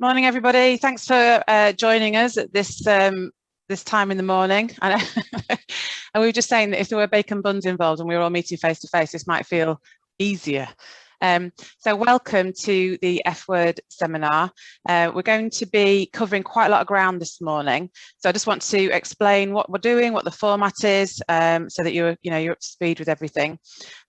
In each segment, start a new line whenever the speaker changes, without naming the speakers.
Morning, everybody. Thanks for joining us at this this time in the morning. And we were just saying that if there were bacon buns involved and we were all meeting face to face, this might feel easier. So welcome to the F Word seminar. We're going to be covering quite a lot of ground this morning. So I just want to explain what we're doing, what the format is, so that you're up to speed with everything.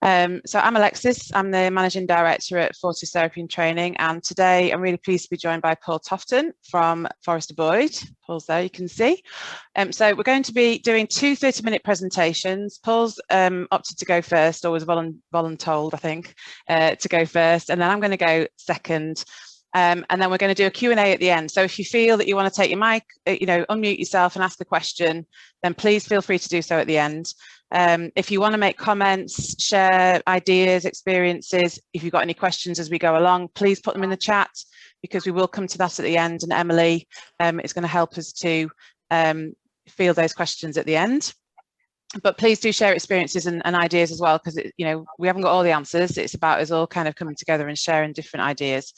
So I'm Alexis. I'm the Managing Director at Fortis Therapy and Training, and today I'm really pleased to be joined by Paul Tofton from Forrester Boyd. Paul's there, you can see. So we're going to be doing two 30-minute presentations. Paul's opted to go first, or was voluntold, I think, to go first, and then I'm going to go second. And then we're going to do a Q&A at the end. So if you feel that you want to take your mic, unmute yourself and ask a question, then please feel free to do so at the end. If you want to make comments, share ideas, experiences, if you've got any questions as we go along, please put them in the chat, because we will come to that at the end, and Emily is going to help us to field those questions at the end. But please do share experiences and ideas as well, because we haven't got all the answers. It's about us all kind of coming together and sharing different ideas.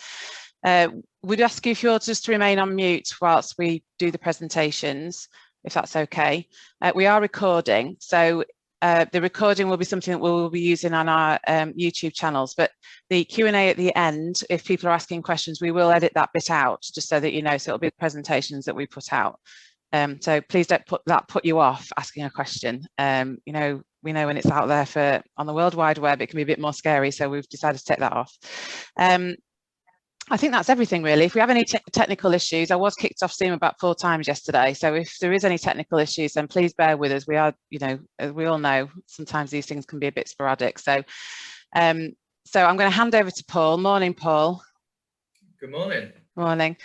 We'd ask you if you're just to remain on mute whilst we do the presentations, if that's okay. We are recording, so the recording will be something that we'll be using on our YouTube channels, but the Q&A at the end, if people are asking questions, we will edit that bit out, just so that you know, so it'll be the presentations that we put out. So please don't put you off asking a question. We know when it's out there on the World Wide Web, it can be a bit more scary, so we've decided to take that off. I think that's everything really. If we have any technical issues, I was kicked off Zoom about 4 times yesterday, so if there is any technical issues, then please bear with us. We are, as we all know, sometimes these things can be a bit sporadic. So I'm going to hand over to Paul. Morning, Paul.
Good morning.
Morning.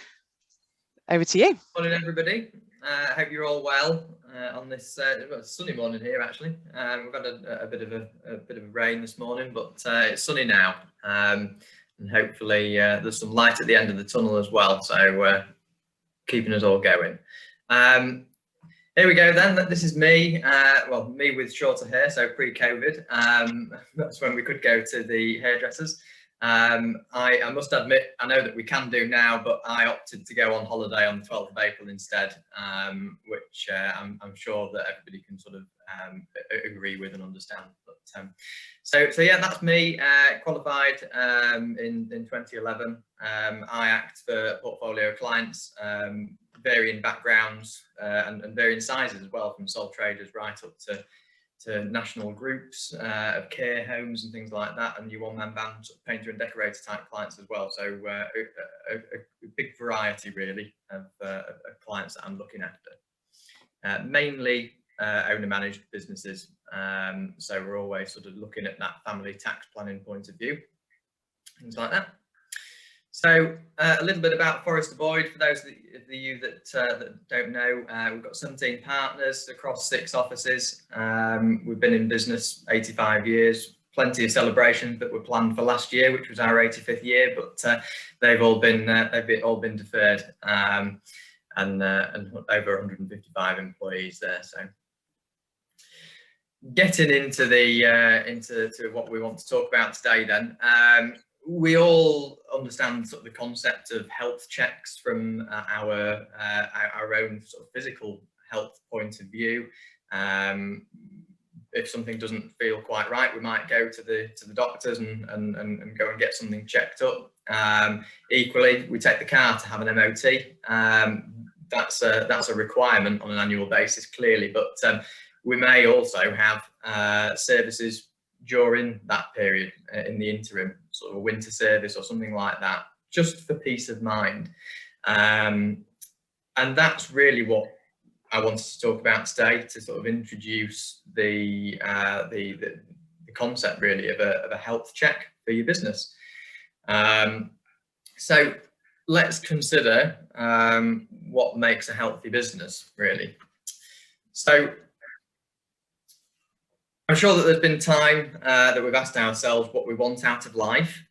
Over to you.
Morning, everybody. I hope you're all well on this sunny morning here. Actually, we've had a bit of rain this morning, but it's sunny now, and hopefully there's some light at the end of the tunnel as well. So keeping us all going. Here we go then. This is me. Well, me with shorter hair, so pre-COVID. That's when we could go to the hairdressers. I must admit, I know that we can do now, but I opted to go on holiday on the 12th of April instead, which I'm sure that everybody can sort of agree with and understand. But so yeah, that's me. Qualified in 2011. I act for portfolio clients, varying backgrounds and varying sizes as well, from sole traders right up to national groups of care homes and things like that, and your one-man band, sort of painter and decorator type clients as well. So a big variety really of clients that I'm looking after. Mainly owner-managed businesses. So we're always sort of looking at that family tax planning point of view, things like that. So a little bit about Forrester Boyd for those of you that don't know. We've got 17 partners across 6 offices. We've been in business 85 years. Plenty of celebrations that were planned for last year, which was our 85th year, but they've all been deferred. And over 155 employees there. So getting into into what we want to talk about today then. We all understand sort of the concept of health checks from our own sort of physical health point of view. If something doesn't feel quite right, we might go to the doctors and go and get something checked up. Equally, we take the car to have an MOT. That's a requirement on an annual basis, clearly, but we may also have services during that period in the interim, sort of a winter service or something like that, just for peace of mind. And that's really what I wanted to talk about today, to sort of introduce the concept really of a health check for your business. So let's consider what makes a healthy business really. So I'm sure that there's been time that we've asked ourselves what we want out of life.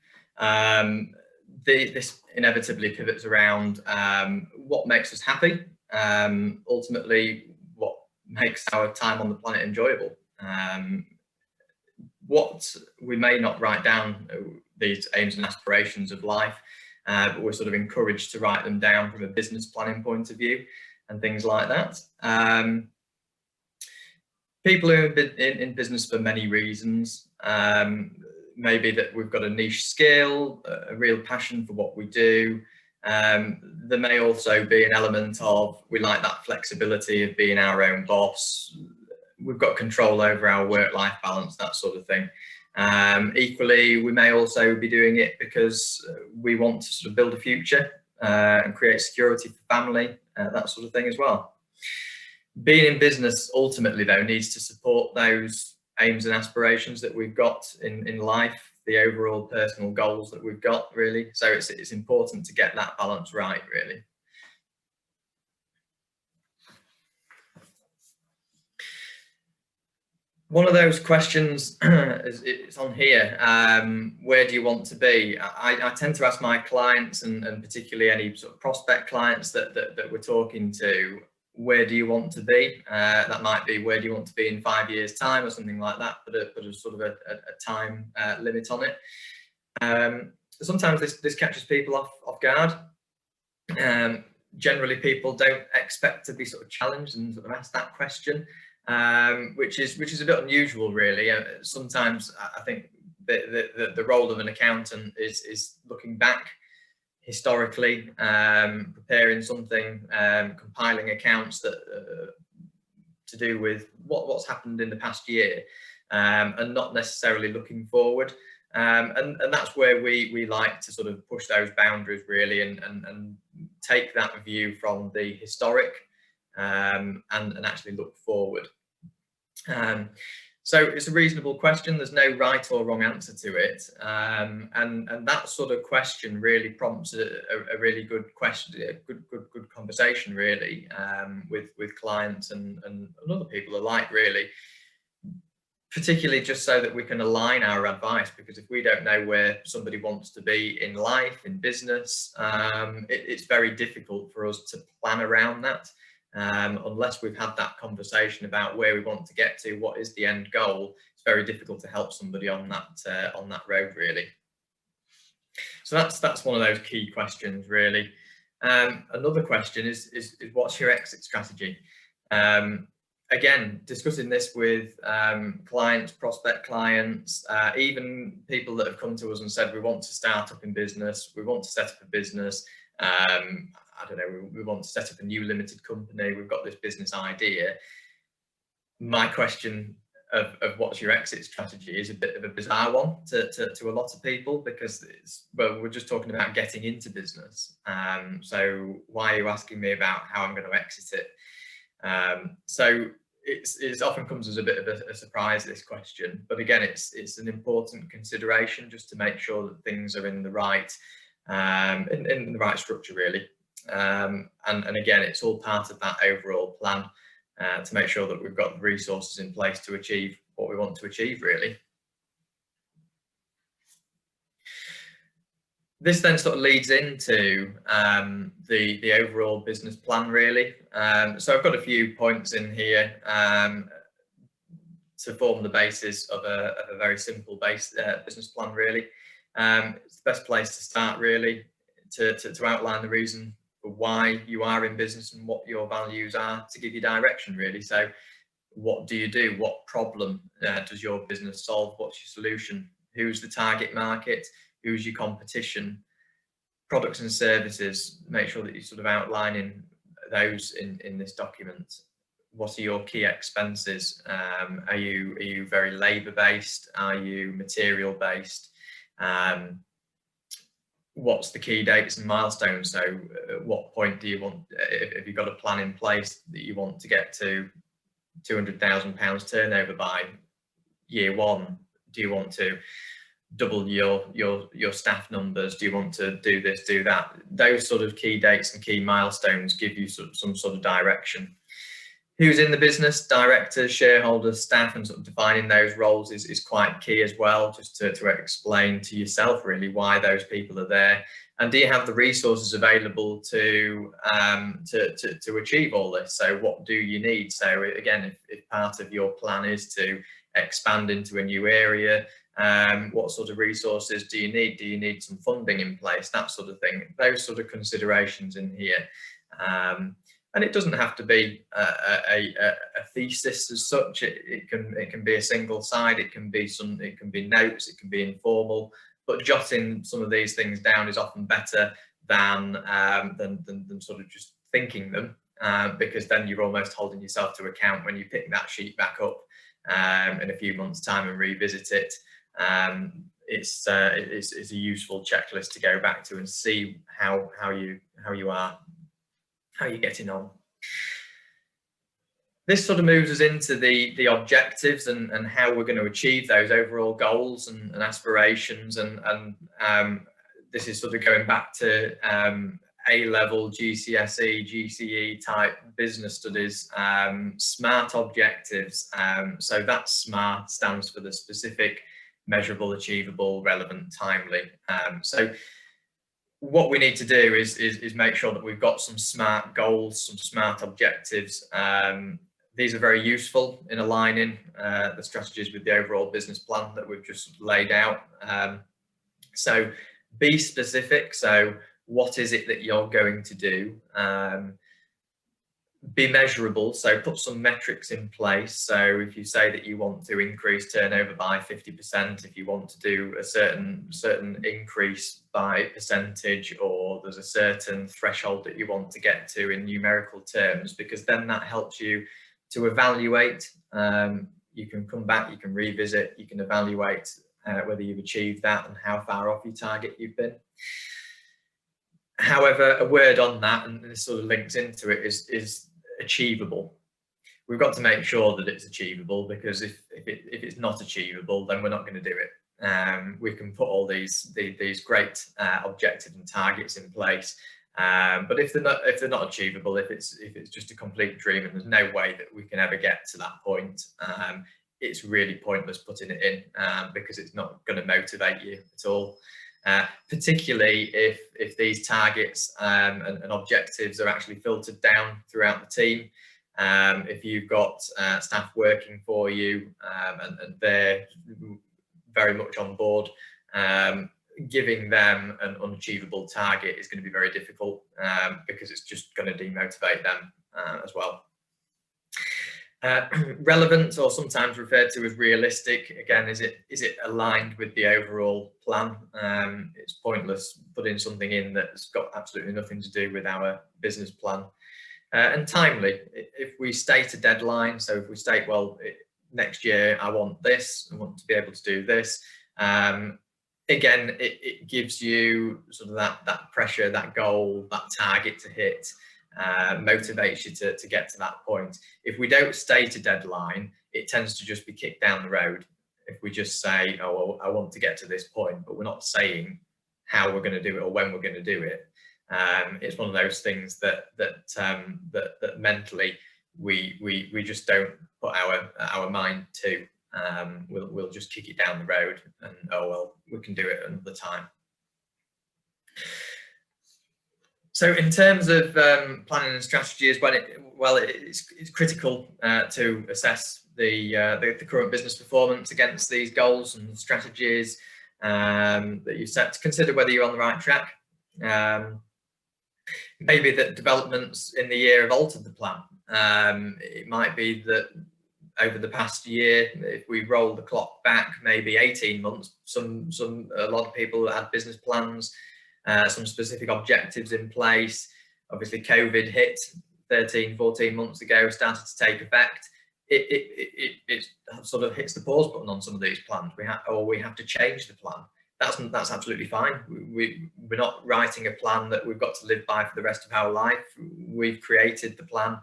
This inevitably pivots around what makes us happy, ultimately what makes our time on the planet enjoyable. What we may not write down, these aims and aspirations of life, but we're sort of encouraged to write them down from a business planning point of view and things like that. People who have been in business for many reasons, maybe that we've got a niche skill, a real passion for what we do. There may also be an element of we like that flexibility of being our own boss. We've got control over our work-life balance, that sort of thing. Equally, we may also be doing it because we want to sort of build a future and create security for family, that sort of thing as well. Being in business ultimately though needs to support those aims and aspirations that we've got in life, the overall personal goals that we've got really. So it's important to get that balance right really. One of those questions it's on here, where do you want to be? I tend to ask my clients and particularly any sort of prospect clients that we're talking to, where do you want to be? That might be where do you want to be in 5 years time or something like that, but a sort of a time limit on it. Sometimes this catches people off guard. Generally people don't expect to be sort of challenged and sort of asked that question. Which is a bit unusual really. Sometimes I think the role of an accountant is looking back historically, preparing something, compiling accounts that to do with what's happened in the past year, and not necessarily looking forward. And that's where we like to sort of push those boundaries really and take that view from the historic and actually look forward. So it's a reasonable question. There's no right or wrong answer to it, and that sort of question really prompts a really good question, a good conversation really, with clients and other people alike really. Particularly just so that we can align our advice, because if we don't know where somebody wants to be in life, in business, it's very difficult for us to plan around that. Unless we've had that conversation about where we want to get to, what is the end goal, it's very difficult to help somebody on that road really. So that's one of those key questions really. Another question is what's your exit strategy? Again, discussing this with clients, prospect clients, even people that have come to us and said we want to start up in business, we want to set up a business, I don't know, we want to set up a new limited company, we've got this business idea. My question of what's your exit strategy is a bit of a bizarre one to a lot of people, because well, we're just talking about getting into business. So why are you asking me about how I'm going to exit it? So it often comes as a bit of a surprise, this question, but again, it's an important consideration just to make sure that things are in the right in the right structure really. And again, it's all part of that overall plan to make sure that we've got the resources in place to achieve what we want to achieve really. This then sort of leads into the overall business plan really. So I've got a few points in here to form the basis of a very simple business plan really. It's the best place to start really, to outline the reason for why you are in business and what your values are, to give you direction really. So what do you do? What problem does your business solve? What's your solution? Who's the target market? Who's your competition? Products and services, make sure that you're sort of outlining those in this document. What are your key expenses? Are you very labour based? Are you material based? What's the key dates and milestones? So at what point do you want, if you've got a plan in place that you want to get to £200,000 turnover by year one, do you want to double your staff numbers? Do you want to do this, do that? Those sort of key dates and key milestones give you some sort of direction. Who's in the business? Directors, shareholders, staff, and sort of defining those roles is quite key as well, just to explain to yourself really why those people are there. And do you have the resources available to achieve all this? So what do you need? So again, if part of your plan is to expand into a new area, What sort of resources do you need? Do you need some funding in place? That sort of thing. Those sort of considerations in here. And it doesn't have to be a thesis as such. It can be a single side. It can be notes. It can be informal. But jotting some of these things down is often better than sort of just thinking them, because then you're almost holding yourself to account when you pick that sheet back up in a few months' time and revisit it. It's a useful checklist to go back to and see how you're getting on. This sort of moves us into the objectives and how we're going to achieve those overall goals and aspirations, and this is sort of going back to A-level, GCSE, GCE type business studies, SMART objectives. So that SMART stands for the specific, measurable, achievable, relevant, timely. So what we need to do is make sure that we've got some SMART goals, some SMART objectives. These are very useful in aligning the strategies with the overall business plan that we've just laid out. So be specific. So what is it that you're going to do? Be measurable. So put some metrics in place. So if you say that you want to increase turnover by 50%, if you want to do a certain increase by percentage, or there's a certain threshold that you want to get to in numerical terms, because then that helps you to evaluate. You can come back, you can revisit, you can evaluate whether you've achieved that and how far off your target you've been. However, a word on that, and this sort of links into it, is achievable. We've got to make sure that it's achievable, because if it's not achievable, then we're not going to do it. We can put all these great objectives and targets in place, but if they're not achievable, if it's just a complete dream and there's no way that we can ever get to that point, it's really pointless putting it in, because it's not going to motivate you at all. Particularly if these targets and objectives are actually filtered down throughout the team. If you've got staff working for you and they're very much on board, giving them an unachievable target is going to be very difficult, because it's just going to demotivate them as well. Relevant, or sometimes referred to as realistic, again, is it aligned with the overall plan? It's pointless putting something in that's got absolutely nothing to do with our business plan. And timely, if we state a deadline, so if we state, well, next year I want this, I want to be able to do this, again, it gives you sort of that pressure, that goal, that target to hit. Motivates you to get to that point. If we don't state a deadline, it tends to just be kicked down the road. If we just say, oh, well, I want to get to this point, but we're not saying how we're going to do it or when we're going to do it, it's one of those things that mentally we just don't put our mind to. We'll just kick it down the road and, oh well, we can do it another time. So in terms of planning and strategy, it's critical to assess the current business performance against these goals and strategies that you set, to consider whether you're on the right track. Maybe that developments in the year have altered the plan. It might be that over the past year, if we roll the clock back maybe 18 months, a lot of people had business plans, some specific objectives in place. Obviously COVID hit 13, 14 months ago, started to take effect. It sort of hits the pause button on some of these plans. We have to change the plan. That's absolutely fine. We're not writing a plan that we've got to live by for the rest of our life. We've created the plan.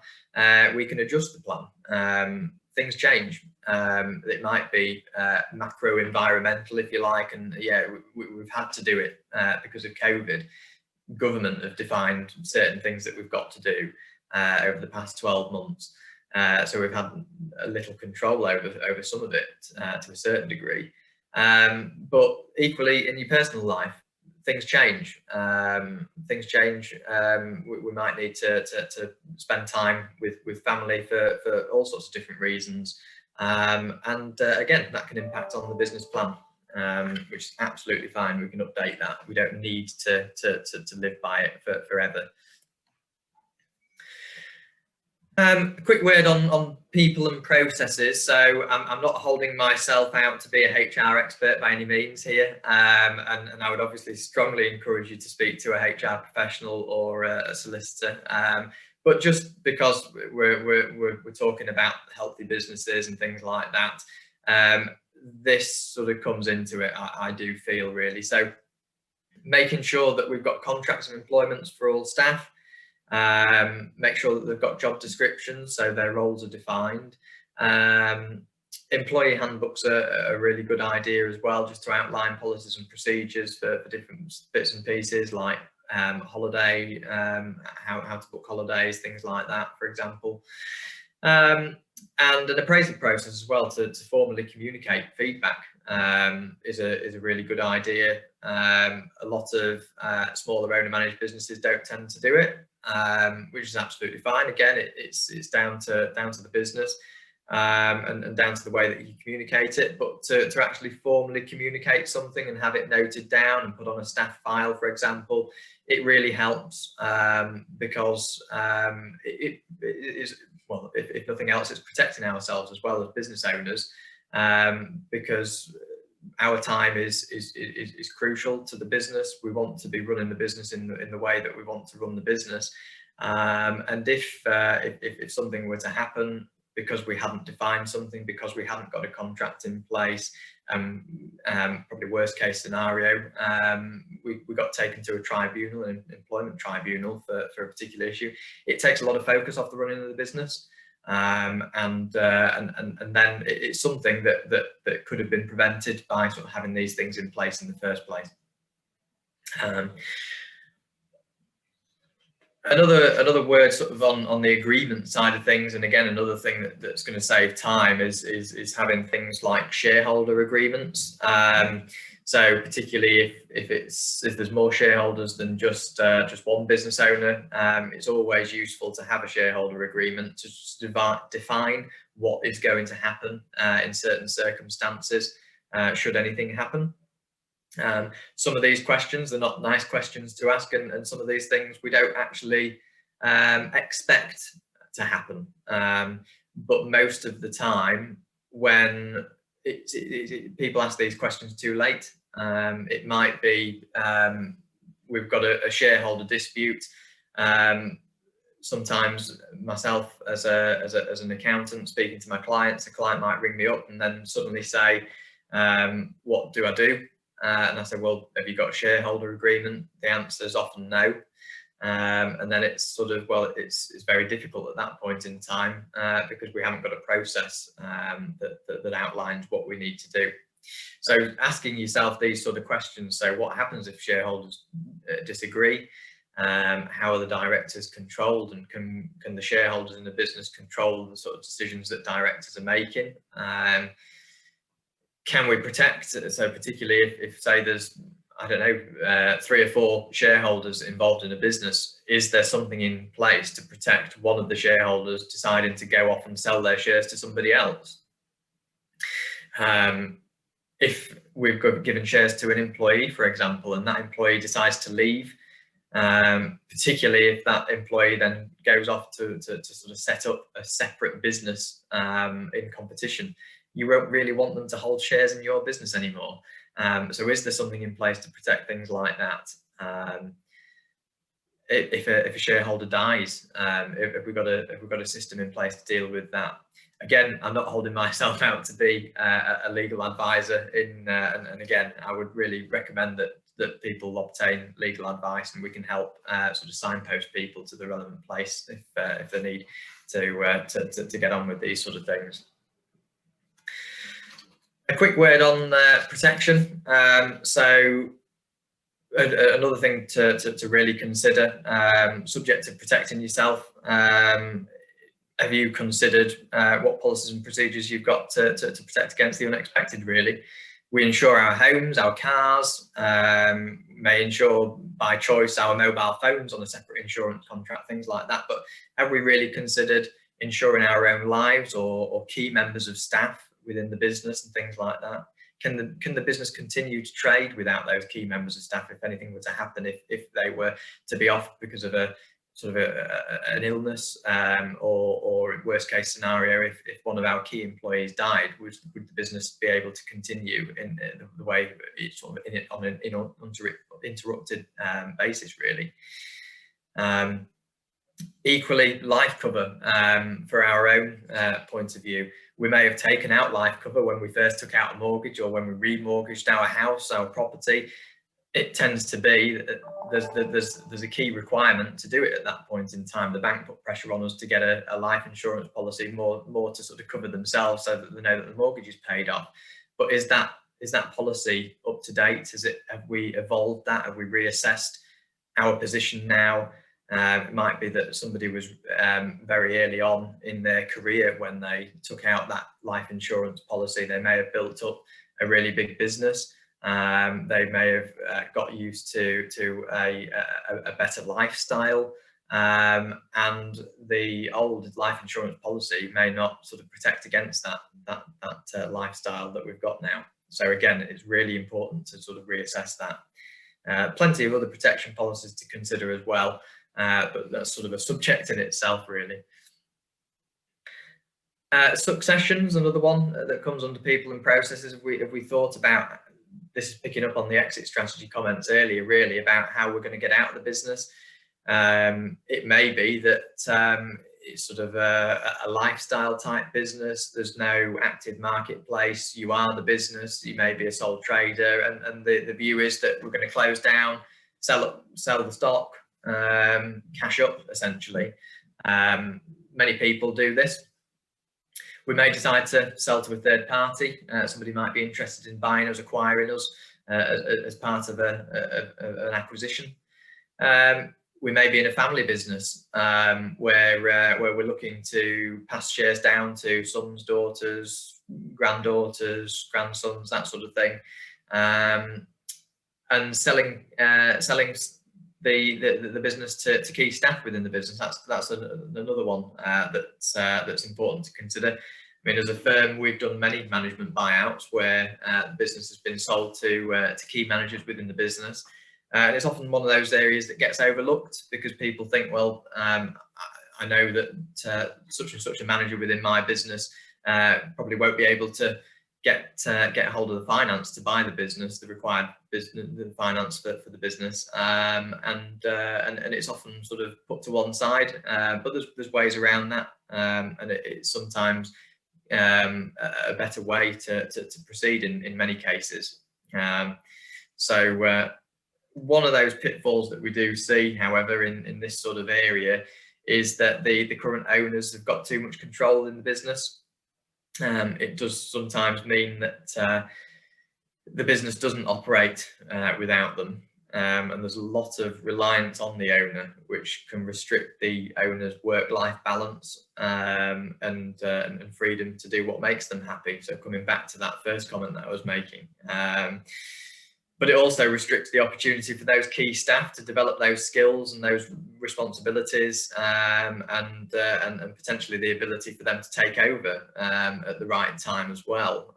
We can adjust the plan. Things change. It might be macro environmental, if you like, and yeah, we've had to do it because of COVID. Government have defined certain things that we've got to do over the past 12 months. So we've had a little control over some of it to a certain degree. But equally in your personal life, things change. We might need to spend time with family for all sorts of different reasons. Again, that can impact on the business plan. which is absolutely fine. We can update that. We don't need to live by it forever. A quick word on people and processes. So I'm not holding myself out to be a HR expert by any means here, and I would obviously strongly encourage you to speak to a HR professional or a solicitor. But just because we're talking about healthy businesses and things like that, this sort of comes into it, I do feel, really. So making sure that we've got contracts of employment for all staff, make sure that they've got job descriptions so their roles are defined. Employee handbooks are a really good idea as well, just to outline policies and procedures for different bits and pieces, like holiday, how to book holidays, things like that, for example. And an appraisal process as well to formally communicate feedback is a really good idea. A lot of smaller owner managed businesses don't tend to do it, which is absolutely fine. Again, it's down to the business and down to the way that you communicate it. But to actually formally communicate something and have it noted down and put on a staff file, for example, it really helps, because it is, well, if nothing else, it's protecting ourselves as well as business owners, because our time is crucial to the business. We want to be running the business in the way that we want to run the business, and if something were to happen because we haven't defined something, because we haven't got a contract in place, probably worst case scenario, we got taken to a tribunal, an employment tribunal for a particular issue. It takes a lot of focus off the running of the business, and then it's something that could have been prevented by sort of having these things in place in the first place. Another word sort of on the agreement side of things, and again another thing that's going to save time is having things like shareholder agreements. So particularly if there's more shareholders than just one business owner, it's always useful to have a shareholder agreement to just define what is going to happen in certain circumstances, should anything happen. Some of these questions are not nice questions to ask, and some of these things we don't actually expect to happen. But most of the time, when people ask these questions too late, it might be we've got a shareholder dispute. Sometimes myself as an accountant speaking to my clients, a client might ring me up and then suddenly say, what do I do? And I said, well, have you got a shareholder agreement? The answer is often no. And then it's sort of, well, it's very difficult at that point in time, because we haven't got a process that outlines what we need to do. So asking yourself these sort of questions. So what happens if shareholders disagree? How are the directors controlled, and can the shareholders in the business control the sort of decisions that directors are making? Can we protect, so particularly if say there's, I don't know, 3 or 4 shareholders involved in a business, is there something in place to protect one of the shareholders deciding to go off and sell their shares to somebody else? If we've given shares to an employee, for example, and that employee decides to leave, particularly if that employee then goes off to sort of set up a separate business in competition, you won't really want them to hold shares in your business anymore. So is there something in place to protect things like that? If a shareholder dies, if we've got a system in place to deal with that? Again, I'm not holding myself out to be a legal advisor, and again, I would really recommend that people obtain legal advice, and we can help sort of signpost people to the relevant place if they need to get on with these sort of things. A quick word on protection. So another thing to really consider, subject to protecting yourself. Have you considered what policies and procedures you've got to protect against the unexpected, really? We insure our homes, our cars, may insure by choice our mobile phones on a separate insurance contract, things like that. But have we really considered insuring our own lives or key members of staff within the business and things like that? can the business continue to trade without those key members of staff if anything were to happen, if they were to be off because of a sort of an illness, or worst case scenario, if one of our key employees died, would the business be able to continue in the way it's sort of on an uninterrupted basis, really? Equally, life cover, for our own point of view, we may have taken out life cover when we first took out a mortgage, or when we remortgaged our house, our property. It tends to be that there's a key requirement to do it at that point in time. The bank put pressure on us to get a life insurance policy, more to sort of cover themselves, so that they know that the mortgage is paid off. But is that policy up to date? Have we evolved that? Have we reassessed our position now? It might be that somebody was very early on in their career when they took out that life insurance policy. They may have built up a really big business. They may have got used to a better lifestyle, and the old life insurance policy may not sort of protect against that lifestyle that we've got now. So again, it's really important to sort of reassess that. Plenty of other protection policies to consider as well, but that's sort of a subject in itself, really. Succession's another one that comes under people and processes. If we thought about this, is picking up on the exit strategy comments earlier, really, about how we're going to get out of the business. It may be that it's sort of a lifestyle type business. There's no active marketplace. You are the business. You may be a sole trader, and the view is that we're going to close down, sell the stock, cash up, essentially. Many people do this. We may decide to sell to a third party. Somebody might be interested in buying us, acquiring us as part of an acquisition. We may be in a family business where we're looking to pass shares down to sons, daughters, granddaughters, grandsons, that sort of thing, and selling the business to key staff within the business. That's another one that's important to consider. I mean, as a firm, we've done many management buyouts where the business has been sold to key managers within the business. And it's often one of those areas that gets overlooked, because people think, well, I know that such and such a manager within my business probably won't be able to get hold of the finance to buy the business, the required business, the finance for the business, and it's often sort of put to one side. But there's ways around that, and it's sometimes a better way to proceed in many cases. So one of those pitfalls that we do see, however, in this sort of area, is that the current owners have got too much control in the business. It does sometimes mean that the business doesn't operate without them, and there's a lot of reliance on the owner, which can restrict the owner's work-life balance and freedom to do what makes them happy. So coming back to that first comment that I was making, but it also restricts the opportunity for those key staff to develop those skills and those responsibilities, and potentially the ability for them to take over at the right time as well.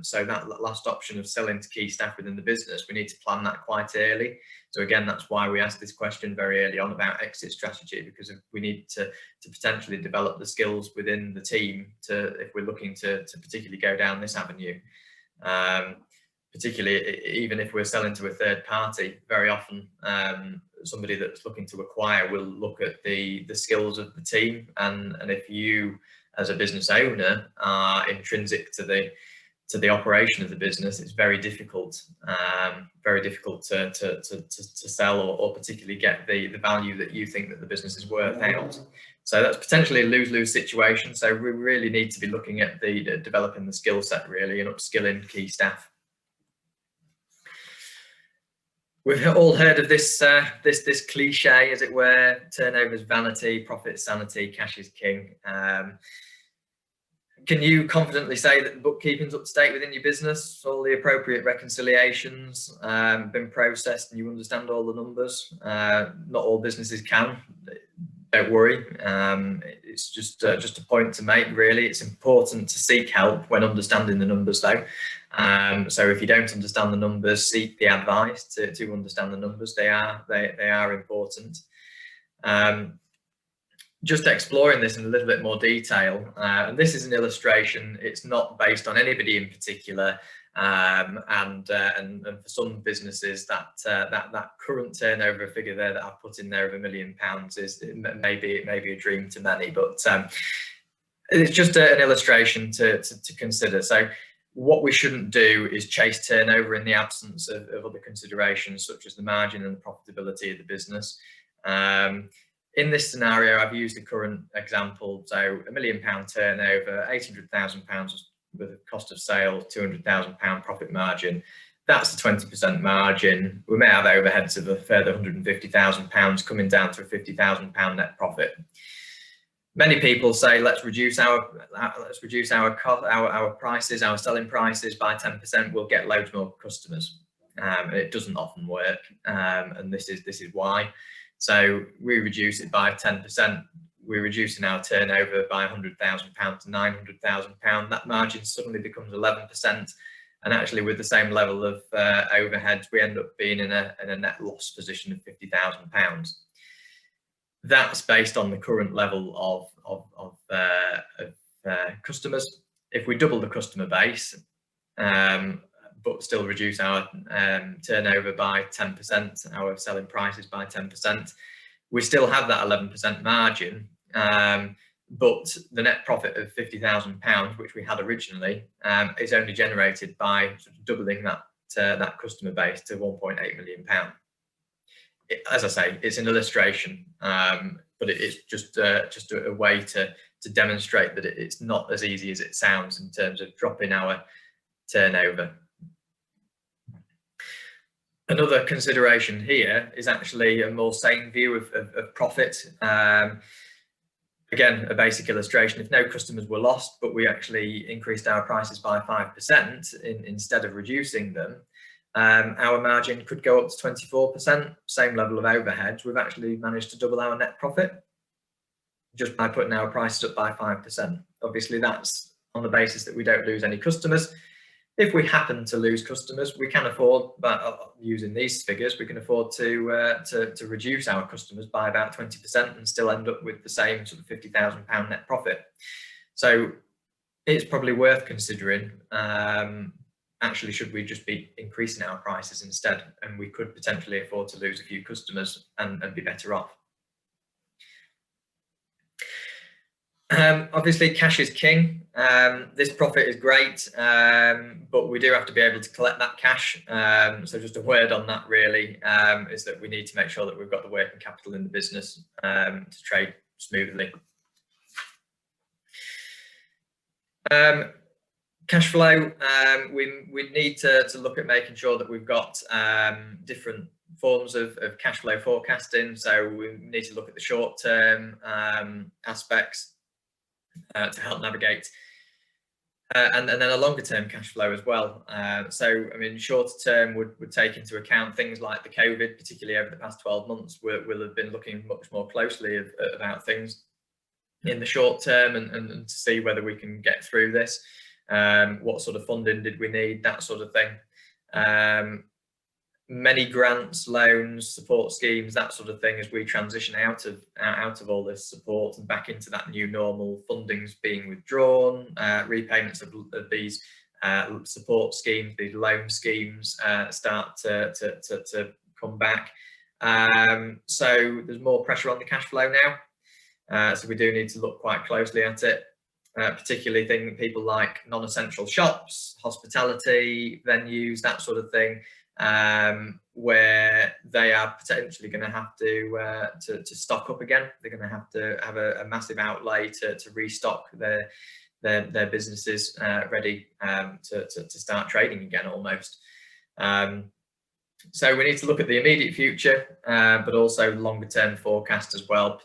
So that last option of selling to key staff within the business, we need to plan that quite early. So again, that's why we asked this question very early on about exit strategy, because we need to potentially develop the skills within the team if we're looking to particularly go down this avenue. Particularly even if we're selling to a third party, very often somebody that's looking to acquire will look at the skills of the team, and if you as a business owner are intrinsic to the operation of the business, it's very difficult to sell or particularly get the value that you think that the business is worth out. So that's potentially a lose-lose situation. So we really need to be looking at developing the skill set, really, and upskilling key staff. We've all heard of this cliche, as it were: turnover is vanity, profit is sanity, cash is king. Can you confidently say that the bookkeeping's up to date within your business? All the appropriate reconciliations been processed, and you understand all the numbers? Not all businesses can. don't worry. It's just a point to make, really. It's important to seek help when understanding the numbers, though. So if you don't understand the numbers, seek the advice to understand the numbers. They are important. Just exploring this in a little bit more detail, and this is an illustration. It's not based on anybody in particular. And for some businesses, that current turnover figure there that I've put in there of £1 million is maybe a dream to many, but it's just an illustration to consider. So what we shouldn't do is chase turnover in the absence of other considerations such as the margin and the profitability of the business. In this scenario, I've used the current example, so £1 million turnover, £800,000 with a cost of sale, £200,000 profit margin. That's a 20% margin. We may have overheads of a further £150,000 coming down to a £50,000 net profit. Many people say, let's reduce our prices, our selling prices by 10%. We'll get loads more customers. It doesn't often work, and this is why. So we reduce it by 10%. We're reducing our turnover by £100,000 to £900,000. That margin suddenly becomes 11%, and actually, with the same level of overheads, we end up being in a net loss position of £50,000. That's based on the current level of customers. If we double the customer base, but still reduce our turnover by 10%, our selling prices by 10%, we still have that 11% margin. But the net profit of £50,000, which we had originally, is only generated by sort of doubling that customer base to £1.8 million. As I say, it's an illustration, but it's just a way to demonstrate that it's not as easy as it sounds in terms of dropping our turnover. Another consideration here is actually a more sane view of profit. Again, a basic illustration. If no customers were lost, but we actually increased our prices by 5% instead of reducing them, our margin could go up to 24%, same level of overheads. We've actually managed to double our net profit just by putting our prices up by 5%. Obviously, that's on the basis that we don't lose any customers. If we happen to lose customers, we can afford, using these figures, we can afford to reduce our customers by about 20% and still end up with the same sort of £50,000 net profit. So it's probably worth considering, actually, should we just be increasing our prices instead? And we could potentially afford to lose a few customers and be better off. Obviously, cash is king. This profit is great, but we do have to be able to collect that cash. So just a word on that really, is that we need to make sure that we've got the working capital in the business to trade smoothly. Cash flow, we need to look at making sure that we've got different forms of cash flow forecasting. So we need to look at the short-term aspects to help navigate, and then a longer-term cash flow as well. So, I mean, shorter term would take into account things like the COVID, particularly over the past 12 months. We'll have been looking much more closely about things in the short term and to see whether we can get through this. What sort of funding did we need, that sort of thing. Many grants, loans, support schemes, that sort of thing, as we transition out of all this support and back into that new normal, funding's being withdrawn, repayments of these support schemes, these loan schemes start to come back. So there's more pressure on the cash flow now. So we do need to look quite closely at it. Particularly people like non-essential shops, hospitality venues, that sort of thing, where they are potentially going to have to stock up again. They're going to have a massive outlay to restock their businesses ready to start trading again almost. So we need to look at the immediate future, but also longer term forecast as well,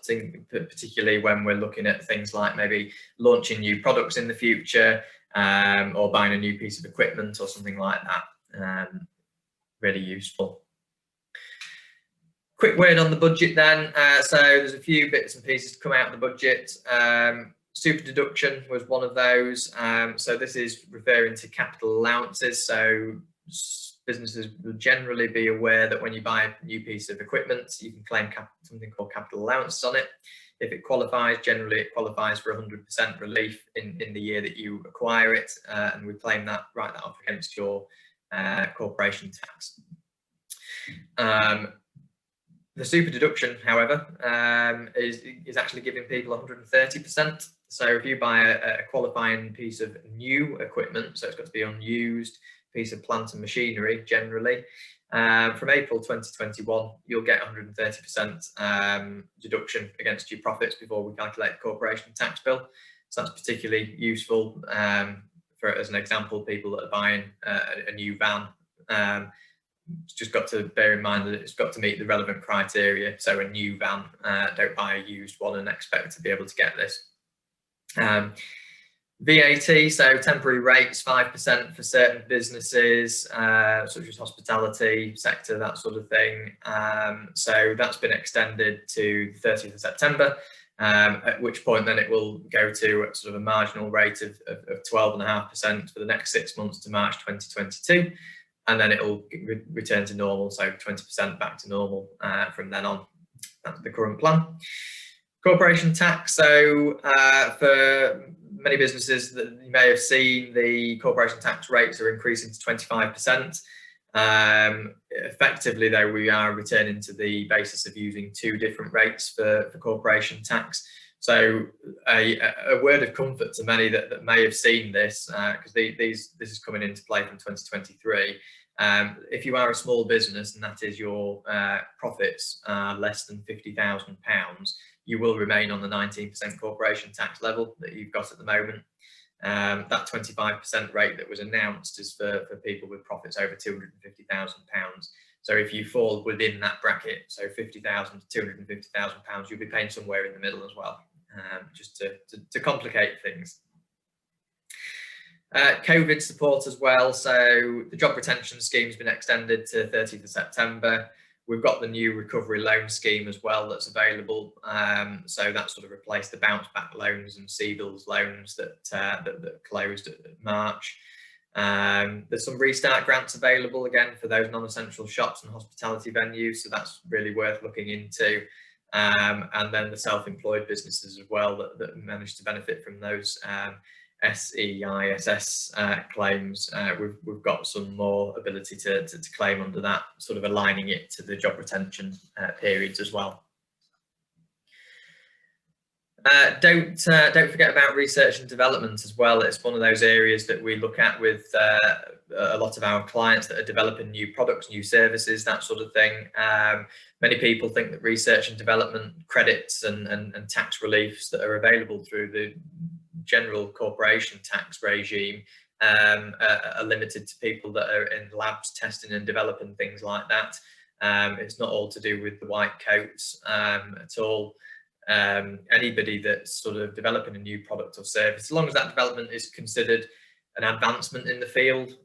particularly when we're looking at things like maybe launching new products in the future, or buying a new piece of equipment or something like that. Really useful. Quick word on the budget then. So there's a few bits and pieces to come out of the budget. Super deduction was one of those. So this is referring to capital allowances. So businesses will generally be aware that when you buy a new piece of equipment, you can claim something called capital allowances on it. If it qualifies, generally it qualifies for 100% relief in the year that you acquire it, and we claim that, write that off against your corporation tax. The super deduction, however, is actually giving people 130%. So if you buy a qualifying piece of new equipment, so it's got to be unused piece of plant and machinery generally, from April 2021, you'll get 130% deduction against your profits before we calculate the corporation tax bill. So that's particularly useful for, as an example, people that are buying a new van. Just got to bear in mind that it's got to meet the relevant criteria. So a new van, don't buy a used one and expect to be able to get this. VAT, so temporary rates, 5% for certain businesses, such as hospitality sector, that sort of thing. So that's been extended to the 30th of September, at which point then it will go to sort of a marginal rate of 12.5% for the next 6 months to March 2022. And then it will return to normal, so 20% back to normal from then on. That's the current plan. Corporation tax, so for many businesses that you may have seen, the corporation tax rates are increasing to 25%. Effectively, though, we are returning to the basis of using 2 different rates for corporation tax. So a word of comfort to many that may have seen this, because this is coming into play from 2023. If you are a small business and that is your profits are less than £50,000, you will remain on the 19% corporation tax level that you've got at the moment. That 25% rate that was announced is for people with profits over £250,000. So if you fall within that bracket, so £50,000 to £250,000, you'll be paying somewhere in the middle as well, just to complicate things. COVID support as well. So the job retention scheme has been extended to 30th of September. We've got the new recovery loan scheme as well that's available. So that sort of replaced the bounce back loans and CBILS loans that closed at March. There's some restart grants available again for those non-essential shops and hospitality venues. So that's really worth looking into. And then the self-employed businesses as well that managed to benefit from those SEISS claims. We've got some more ability to claim under that, sort of aligning it to the job retention periods as well. Don't forget about research and development as well. It's one of those areas that we look at with a lot of our clients that are developing new products, new services, that sort of thing. Many people think that research and development credits and tax reliefs that are available through the general corporation tax regime are limited to people that are in labs testing and developing things like that. It's not all to do with the white coats at all. Anybody that's sort of developing a new product or service, as long as that development is considered an advancement in the field,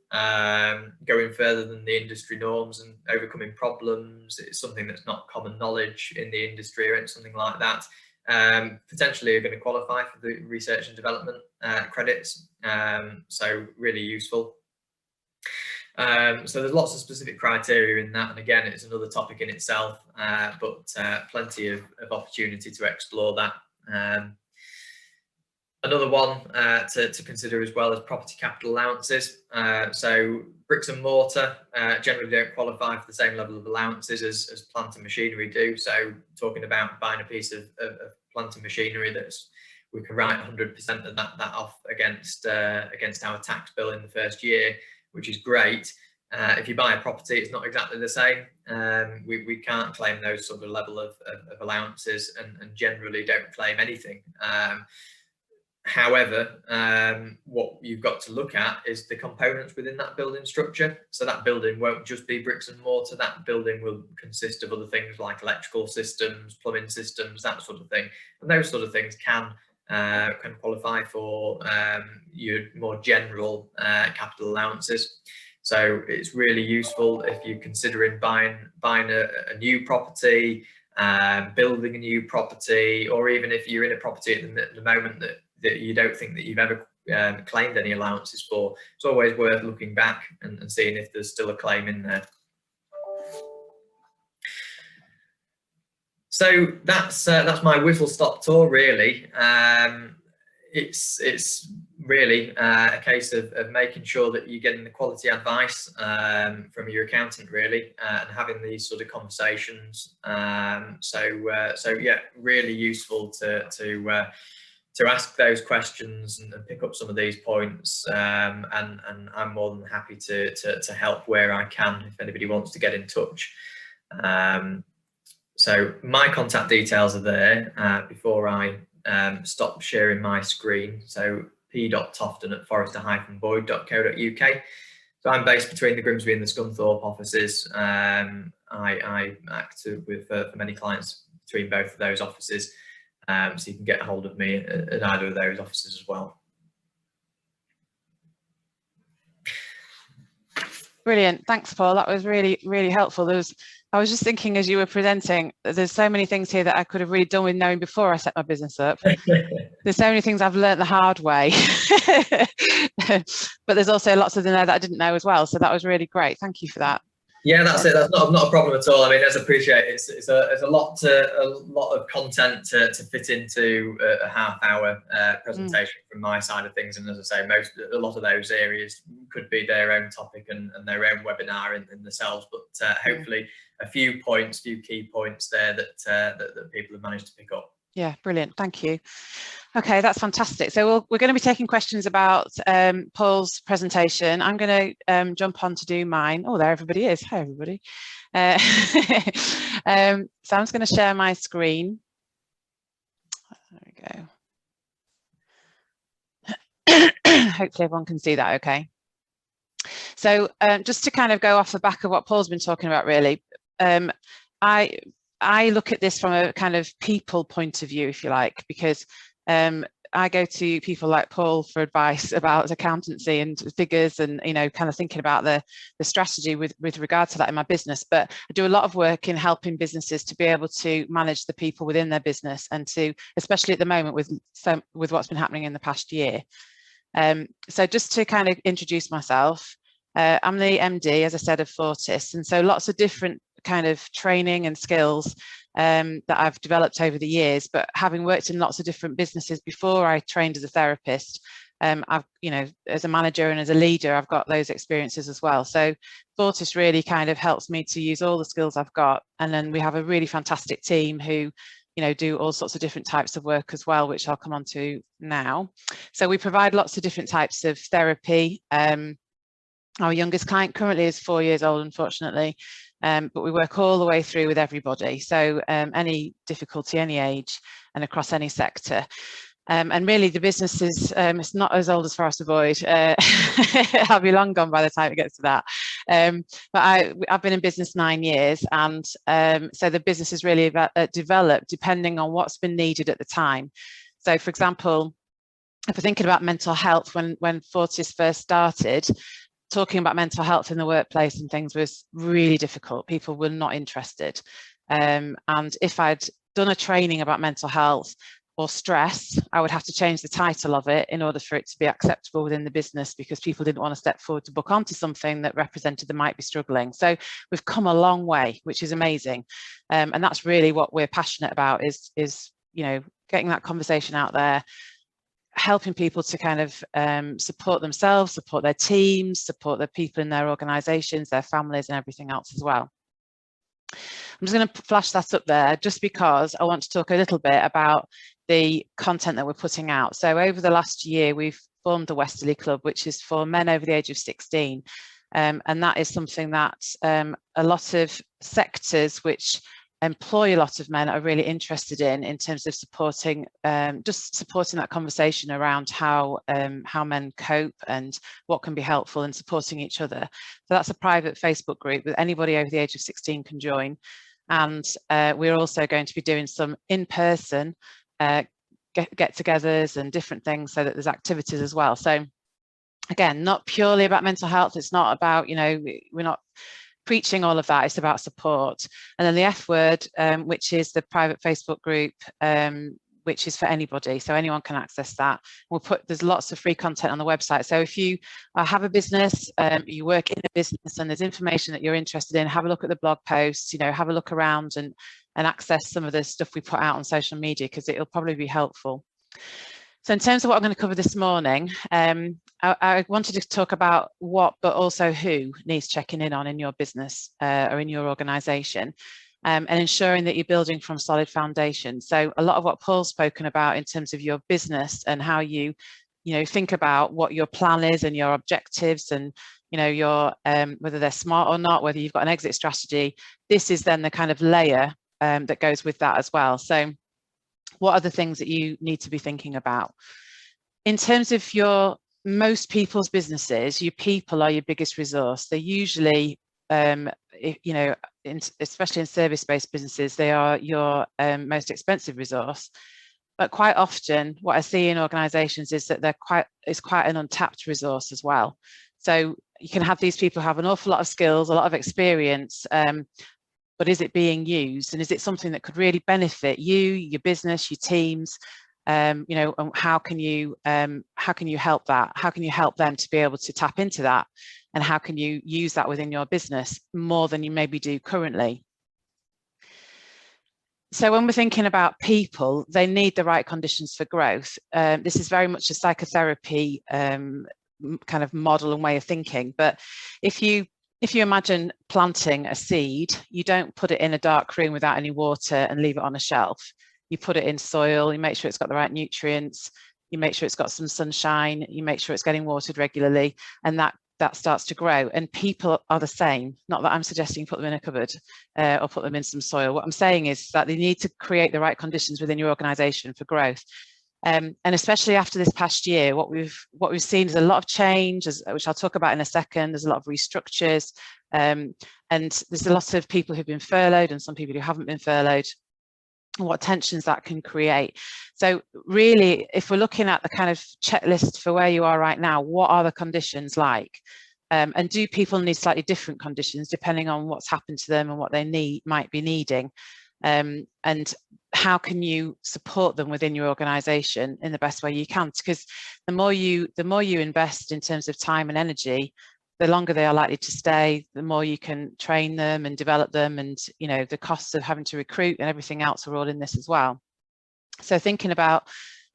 going further than the industry norms and overcoming problems, it's something that's not common knowledge in the industry or something like that, potentially are going to qualify for the research and development credits. So really useful. So there's lots of specific criteria in that, and again, it's another topic in itself, but plenty of opportunity to explore that. Another one to consider as well is property capital allowances. So bricks and mortar generally don't qualify for the same level of allowances as plant and machinery do. So talking about buying a piece of plant and machinery we can write 100% of that off against our tax bill in the first year, which is great. If you buy a property, it's not exactly the same. We can't claim those sort of level of allowances and generally don't claim anything. However, what you've got to look at is the components within that building structure. So that building won't just be bricks and mortar. That building will consist of other things like electrical systems, plumbing systems, that sort of thing. And those sort of things can qualify for your more general capital allowances. So it's really useful if you're considering buying a new property, building a new property, or even if you're in a property at the moment that you don't think that you've ever claimed any allowances for. It's always worth looking back and seeing if there's still a claim in there. So that's my whistle-stop tour, really. It's really a case of making sure that you're getting the quality advice from your accountant, really, and having these sort of conversations. So yeah, really useful to ask those questions and pick up some of these points. And I'm more than happy to help where I can if anybody wants to get in touch. So my contact details are there before I stop sharing my screen. So p.tofton@forrester-boyd.co.uk. So I'm based between the Grimsby and the Scunthorpe offices. I act for many clients between both of those offices. So you can get a hold of me at either of those offices as well.
Brilliant. Thanks, Paul. That was really, really helpful. I was just thinking as you were presenting, there's so many things here that I could have really done with knowing before I set my business up. There's so many things I've learned the hard way, but there's also lots of them there that I didn't know as well. So that was really great. Thank you for that.
Yeah, that's it. That's not a problem at all. I mean, as I appreciate it, it's a lot of content to fit into a half-hour presentation from my side of things. And as I say, a lot of those areas could be their own topic and their own webinar in themselves. But hopefully, a few key points there that people have managed to pick up.
Yeah, brilliant. Thank you. Okay, that's fantastic. So we're going to be taking questions about Paul's presentation. I'm going to jump on to do mine. Oh, there everybody is. Hi, everybody. So I'm just going to share my screen. There we go. Hopefully everyone can see that okay. So just to kind of go off the back of what Paul's been talking about, really, I look at this from a kind of people point of view, if you like, because I go to people like Paul for advice about accountancy and figures and, you know, kind of thinking about the strategy with regard to that in my business. But I do a lot of work in helping businesses to be able to manage the people within their business and to, especially at the moment with what's been happening in the past year. So just to kind of introduce myself, I'm the MD, as I said, of Fortis. And so lots of different kind of training and skills that I've developed over the years, but having worked in lots of different businesses before I trained as a therapist, I've, you know, as a manager and as a leader, I've got those experiences as well. So Fortis really kind of helps me to use all the skills I've got. And then we have a really fantastic team who, you know, do all sorts of different types of work as well, which I'll come on to now. So we provide lots of different types of therapy. Our youngest client currently is 4 years old, unfortunately. But we work all the way through with everybody. So any difficulty, any age, and across any sector. And really the business is, it's not as old as Fortis Boyd. I'll be long gone by the time it gets to that. But I've been in business 9 years, and so the business has really developed depending on what's been needed at the time. So for example, if we're thinking about mental health, when Fortis first started, talking about mental health in the workplace and things was really difficult. People were not interested. And if I'd done a training about mental health or stress, I would have to change the title of it in order for it to be acceptable within the business, because people didn't want to step forward to book onto something that represented they might be struggling. So we've come a long way, which is amazing. And that's really what we're passionate about is, you know, getting that conversation out there, helping people to kind of support themselves, support their teams, support the people in their organisations, their families and everything else as well. I'm just going to flash that up there just because I want to talk a little bit about the content that we're putting out. So over the last year, we've formed the Westerly Club, which is for men over the age of 16. And that is something that a lot of sectors which employ a lot of men are really interested in terms of supporting, just supporting that conversation around how men cope and what can be helpful and supporting each other. So that's a private Facebook group that anybody over the age of 16 can join. And we're also going to be doing some in-person get-togethers and different things so that there's activities as well. So Again, not purely about mental health. It's not about, we're not preaching all of that. It's about support. And then the F word, which is the private Facebook group, which is for anybody. So anyone can access that. There's lots of free content on the website. So if you have a business, you work in a business and there's information that you're interested in, have a look at the blog posts, have a look around and access some of the stuff we put out on social media, because it'll probably be helpful. So in terms of what I'm going to cover this morning, I wanted to talk about what, but also who needs checking in on in your business or in your organisation, and ensuring that you're building from solid foundation. So a lot of what Paul's spoken about in terms of your business and how you think about what your plan is and your objectives and, your whether they're smart or not, whether you've got an exit strategy, this is then the kind of layer that goes with that as well. So what are the things that you need to be thinking about? In terms of most people's businesses, your people are your biggest resource. They're usually, especially in service-based businesses, they are your most expensive resource. But quite often, what I see in organisations is that it's quite an untapped resource as well. So you can have these people have an awful lot of skills, a lot of experience, but is it being used, and is it something that could really benefit you, your business, your teams? And how can you help that? How can you help them to be able to tap into that? And how can you use that within your business more than you maybe do currently? So when we're thinking about people, they need the right conditions for growth. This is very much a psychotherapy kind of model and way of thinking. But if you imagine planting a seed, you don't put it in a dark room without any water and leave it on a shelf. You put it in soil, you make sure it's got the right nutrients, you make sure it's got some sunshine, you make sure it's getting watered regularly, and that starts to grow. And people are the same. Not that I'm suggesting put them in a cupboard or put them in some soil. What I'm saying is that they need to create the right conditions within your organisation for growth. And especially after this past year, what we've seen is a lot of change, which I'll talk about in a second. There's a lot of restructures, and there's a lot of people who've been furloughed and some people who haven't been furloughed, and what tensions that can create. So really, if we're looking at the kind of checklist for where you are right now, what are the conditions like? And do people need slightly different conditions depending on what's happened to them and what they might be needing? And how can you support them within your organisation in the best way you can? Because the more you invest in terms of time and energy, the longer they are likely to stay, the more you can train them and develop them, and the costs of having to recruit and everything else are all in this as well. So thinking about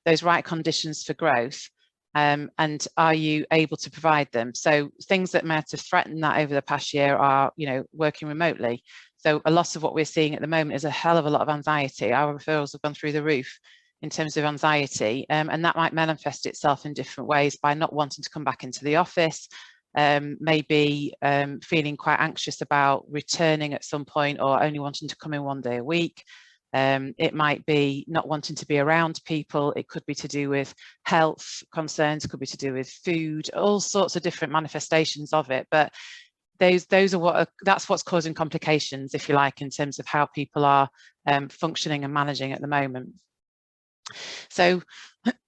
those right conditions for growth, and are you able to provide them? So things that might have threatened that over the past year are, working remotely. So a lot of what we're seeing at the moment is a hell of a lot of anxiety. Our referrals have gone through the roof in terms of anxiety, and that might manifest itself in different ways by not wanting to come back into the office, maybe feeling quite anxious about returning at some point, or only wanting to come in one day a week. It might be not wanting to be around people. It could be to do with health concerns, could be to do with food, all sorts of different manifestations of it. But those are that's what's causing complications, if you like, in terms of how people are functioning and managing at the moment. So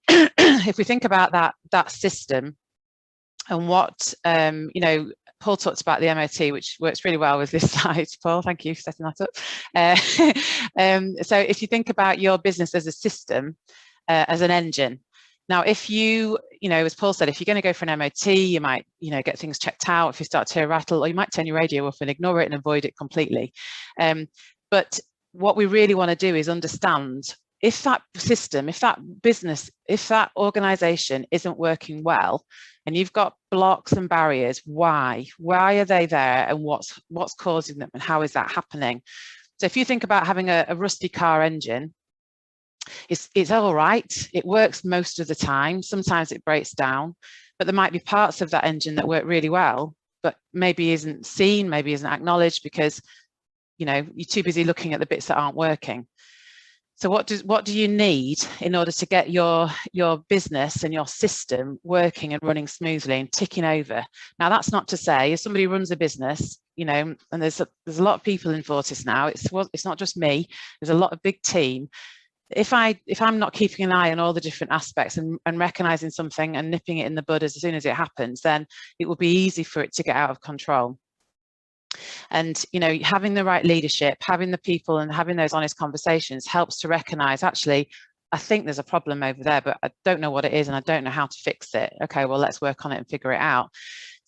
if we think about that system and what Paul talked about the MOT, which works really well with this slide. Paul, thank you for setting that up. So if you think about your business as a system, as an engine. Now, if as Paul said, if you're going to go for an MOT, you might, get things checked out if you start to rattle, or you might turn your radio off and ignore it and avoid it completely. But what we really want to do is understand if that system, if that business, if that organisation isn't working well, and you've got blocks and barriers, why are they there, and what's causing them, and how is that happening? So if you think about having a rusty car engine, it's all right, it works most of the time. Sometimes it breaks down, but there might be parts of that engine that work really well, but maybe isn't seen, maybe isn't acknowledged, because you're too busy looking at the bits that aren't working. So what do you need in order to get your business and your system working and running smoothly and ticking over? Now, that's not to say if somebody runs a business, and there's a lot of people in Fortis now. It's not just me. There's a lot of big team. if I'm not keeping an eye on all the different aspects and recognizing something and nipping it in the bud as soon as it happens, then it will be easy for it to get out of control. And, you know, having the right leadership, having the people and having those honest conversations helps to recognize, actually, I think there's a problem over there, but I don't know what it is and I don't know how to fix it. Okay, well, let's work on it and figure it out.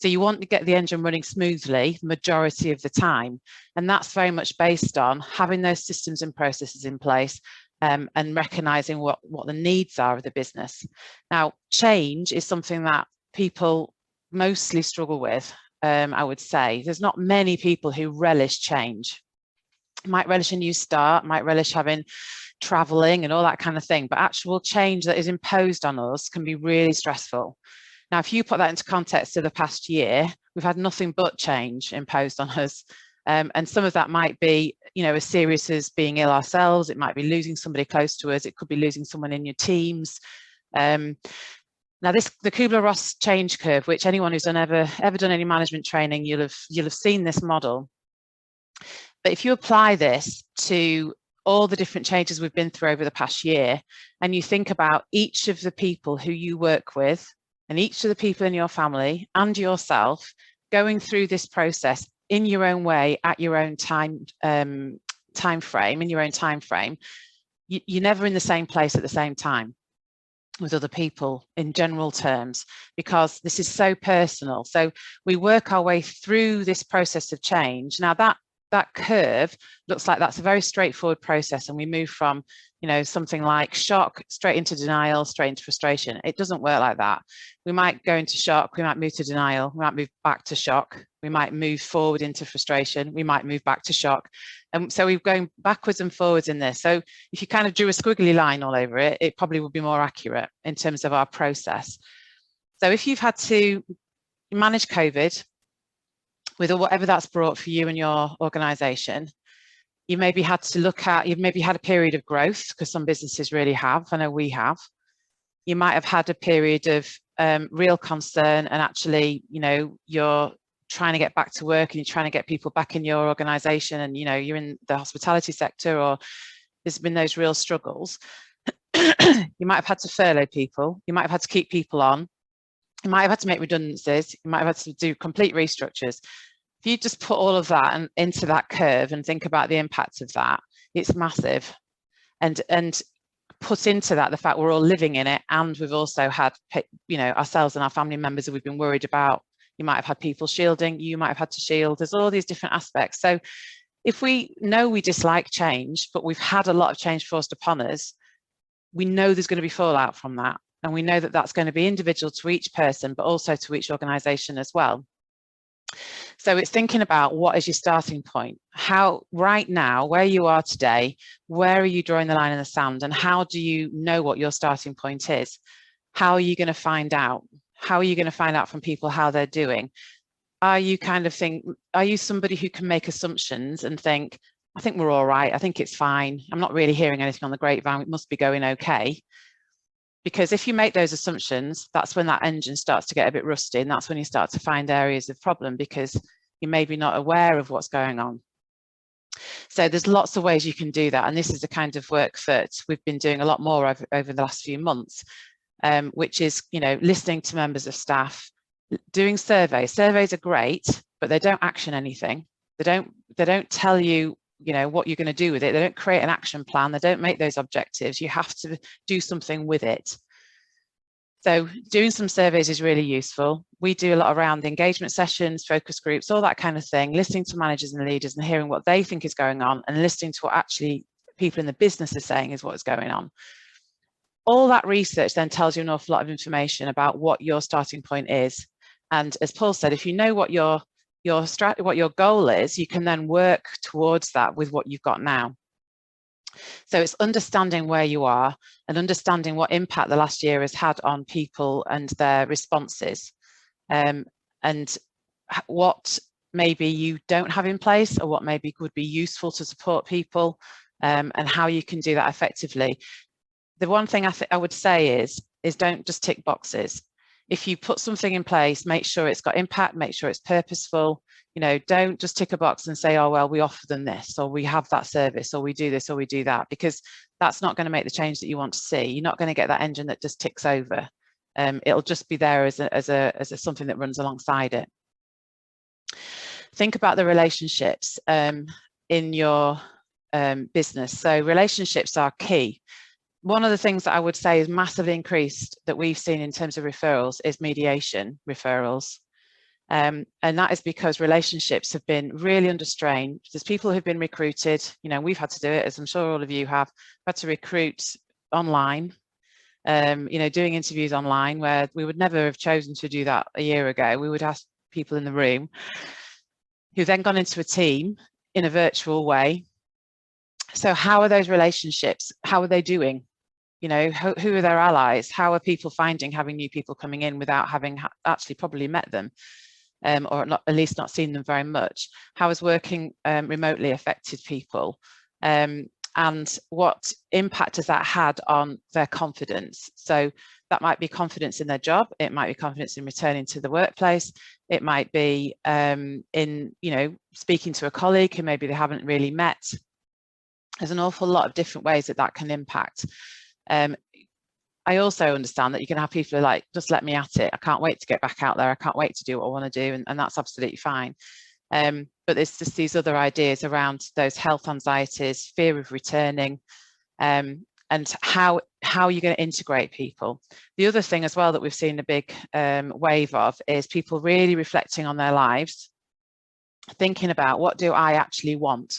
So you want to get the engine running smoothly majority of the time. And that's very much based on having those systems and processes in place, and recognizing what the needs are of the business. Now, change is something that people mostly struggle with. I would say there's not many people who relish change. Might relish a new start, might relish having traveling and all that kind of thing, but actual change that is imposed on us can be really stressful. Now, if you put that into context of the past year, we've had nothing but change imposed on us. And some of that might be, you know, as serious as being ill ourselves. It might be losing somebody close to us. It could be losing someone in your teams. Now, the Kubler-Ross change curve, which anyone who's ever done any management training, you'll have seen this model. But if you apply this to all the different changes we've been through over the past year, and you think about each of the people who you work with, and each of the people in your family and yourself going through this process in your own way, at your own time frame, in your own time frame, you're never in the same place at the same time with other people in general terms, because this is so personal. So we work our way through this process of change. Now that curve looks like that's a very straightforward process, and we move from, you know, something like shock straight into denial, straight into frustration. It doesn't work like that. We might go into shock, we might move to denial, we might move back to shock, we might move forward into frustration, we might move back to shock. And so we're going backwards and forwards in this. So if you kind of drew a squiggly line all over it, it probably would be more accurate in terms of our process. So if you've had to manage COVID with whatever that's brought for you and your organisation, you maybe had to look at, you've maybe had a period of growth, because some businesses really have, I know we have. You might have had a period of real concern, and actually, you know, you're trying to get back to work and you're trying to get people back in your organisation, and, you know, you're in the hospitality sector, or there's been those real struggles. You might have had to furlough people, you might have had to keep people on, you might have had to make redundancies, you might have had to do complete restructures. If you just put all of that into that curve and think about the impact of that, it's massive. And put into that the fact we're all living in it, and we've also had, you know, ourselves and our family members that we've been worried about. You might have had people shielding, you might have had to shield. There's all these different aspects. So if we know we dislike change, but we've had a lot of change forced upon us, we know there's going to be fallout from that. And we know that that's going to be individual to each person, but also to each organisation as well. So it's thinking about, what is your starting point? How, right now, where you are today, where are you drawing the line in the sand, and how do you know what your starting point is? How are you going to find out? How are you going to find out from people how they're doing? Are you are you somebody who can make assumptions and think, I think we're all right, I think it's fine, I'm not really hearing anything on the grapevine, it must be going okay? Because if you make those assumptions, that's when that engine starts to get a bit rusty, and that's when you start to find areas of problem, because you're maybe not aware of what's going on. So there's lots of ways you can do that, and this is the kind of work that we've been doing a lot more over the last few months, which is, you know, listening to members of staff, doing surveys. Surveys are great, but they don't action anything. They don't tell you, you know, what you're going to do with it. They don't create an action plan. They don't make those objectives. You have to do something with it. So doing some surveys is really useful. We do a lot around engagement sessions, focus groups, all that kind of thing, listening to managers and leaders and hearing what they think is going on, and listening to what actually people in the business are saying is what's going on. All that research then tells you an awful lot of information about what your starting point is. And as Paul said, if you know what your goal is, you can then work towards that with what you've got now. So it's understanding where you are and understanding what impact the last year has had on people and their responses, and what maybe you don't have in place, or what maybe would be useful to support people, and how you can do that effectively. The one thing I would say is don't just tick boxes. if you put something in place, make sure it's got impact, make sure it's purposeful. You know, don't just tick a box and say, oh, well, we offer them this, or we have that service, or we do this, or we do that, because that's not going to make the change that you want to see. You're not going to get that engine that just ticks over. It'll just be there as a something that runs alongside it. Think about the relationships in your business. So relationships are key. One of the things that I would say is massively increased that we've seen in terms of referrals is mediation referrals. And that is because relationships have been really under strain. There's people who've been recruited, you know, we've had to do it, as I'm sure all of you have, had to recruit online, you know, doing interviews online, where we would never have chosen to do that a year ago. We would ask people in the room who've then gone into a team in a virtual way. So how are those relationships? How are they doing? You know, who are their allies? How are people finding having new people coming in without having actually probably met them, or not, at least not seen them very much? How has working remotely affected people? And what impact has that had on their confidence? So that might be confidence in their job. It might be confidence in returning to the workplace. It might be in, you know, speaking to a colleague who maybe they haven't really met. There's an awful lot of different ways that that can impact. I also understand that you can have people who are like, just let me at it. I can't wait to get back out there. I can't wait to do what I want to do. And that's absolutely fine. But there's just these other ideas around those health anxieties, fear of returning, and how you're going to integrate people. The other thing as well that we've seen a big wave of is people really reflecting on their lives, thinking about, what do I actually want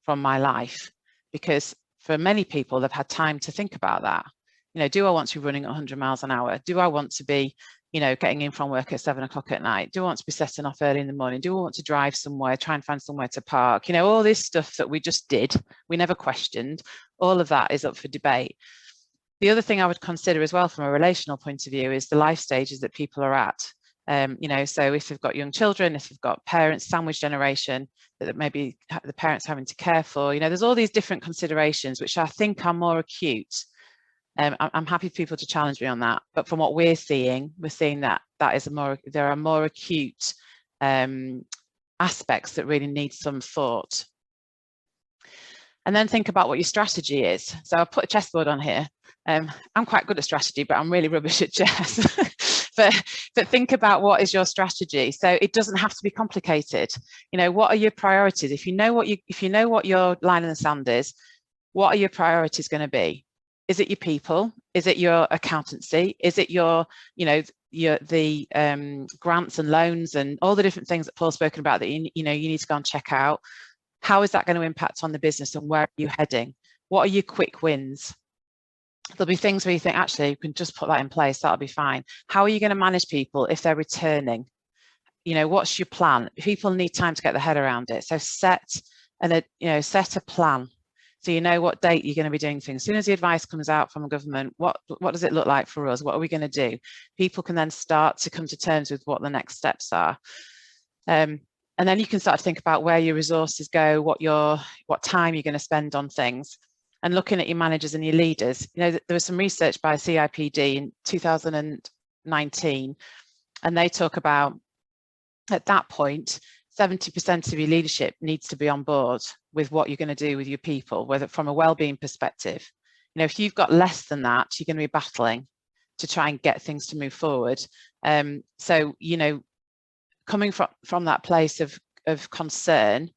from my life? Because for many people, they've had time to think about that. You know, do I want to be running at 100 miles an hour? Do I want to be, you know, getting in from work at 7 o'clock at night? Do I want to be setting off early in the morning? Do I want to drive somewhere, try and find somewhere to park? You know, all this stuff that we just did, we never questioned, all of that is up for debate. The other thing I would consider as well from a relational point of view is the life stages that people are at. You know, so if they've got young children, if they've got parents, sandwich generation, that maybe the parents having to care for, you know, there's all these different considerations which I think are more acute. I'm happy for people to challenge me on that, but from what we're seeing that there are more acute aspects that really need some thought. And then think about what your strategy is. So I've put a chessboard on here. I'm quite good at strategy, but I'm really rubbish at chess. but think about what is your strategy. So it doesn't have to be complicated. You know, what are your priorities? If you know what your line in the sand is, what are your priorities going to be? Is it your people? Is it your accountancy? Is it your, you know, the grants and loans and all the different things that Paul's spoken about that you know you need to go and check out? How is that going to impact on the business, and where are you heading? What are your quick wins? There'll be things where you think, actually, you can just put that in place, that'll be fine. How are you going to manage people if they're returning? You know, what's your plan? People need time to get their head around it. So set a plan. So you know what date you're going to be doing things. As soon as the advice comes out from government, what does it look like for us? What are we going to do? People can then start to come to terms with what the next steps are. And then you can start to think about where your resources go, what time you're going to spend on things, and looking at your managers and your leaders. You know, there was some research by CIPD in 2019, and they talk about, at that point, 70% of your leadership needs to be on board with what you're going to do with your people, whether from a wellbeing perspective. You know, if you've got less than that, you're going to be battling to try and get things to move forward. So, you know, coming from that place of concern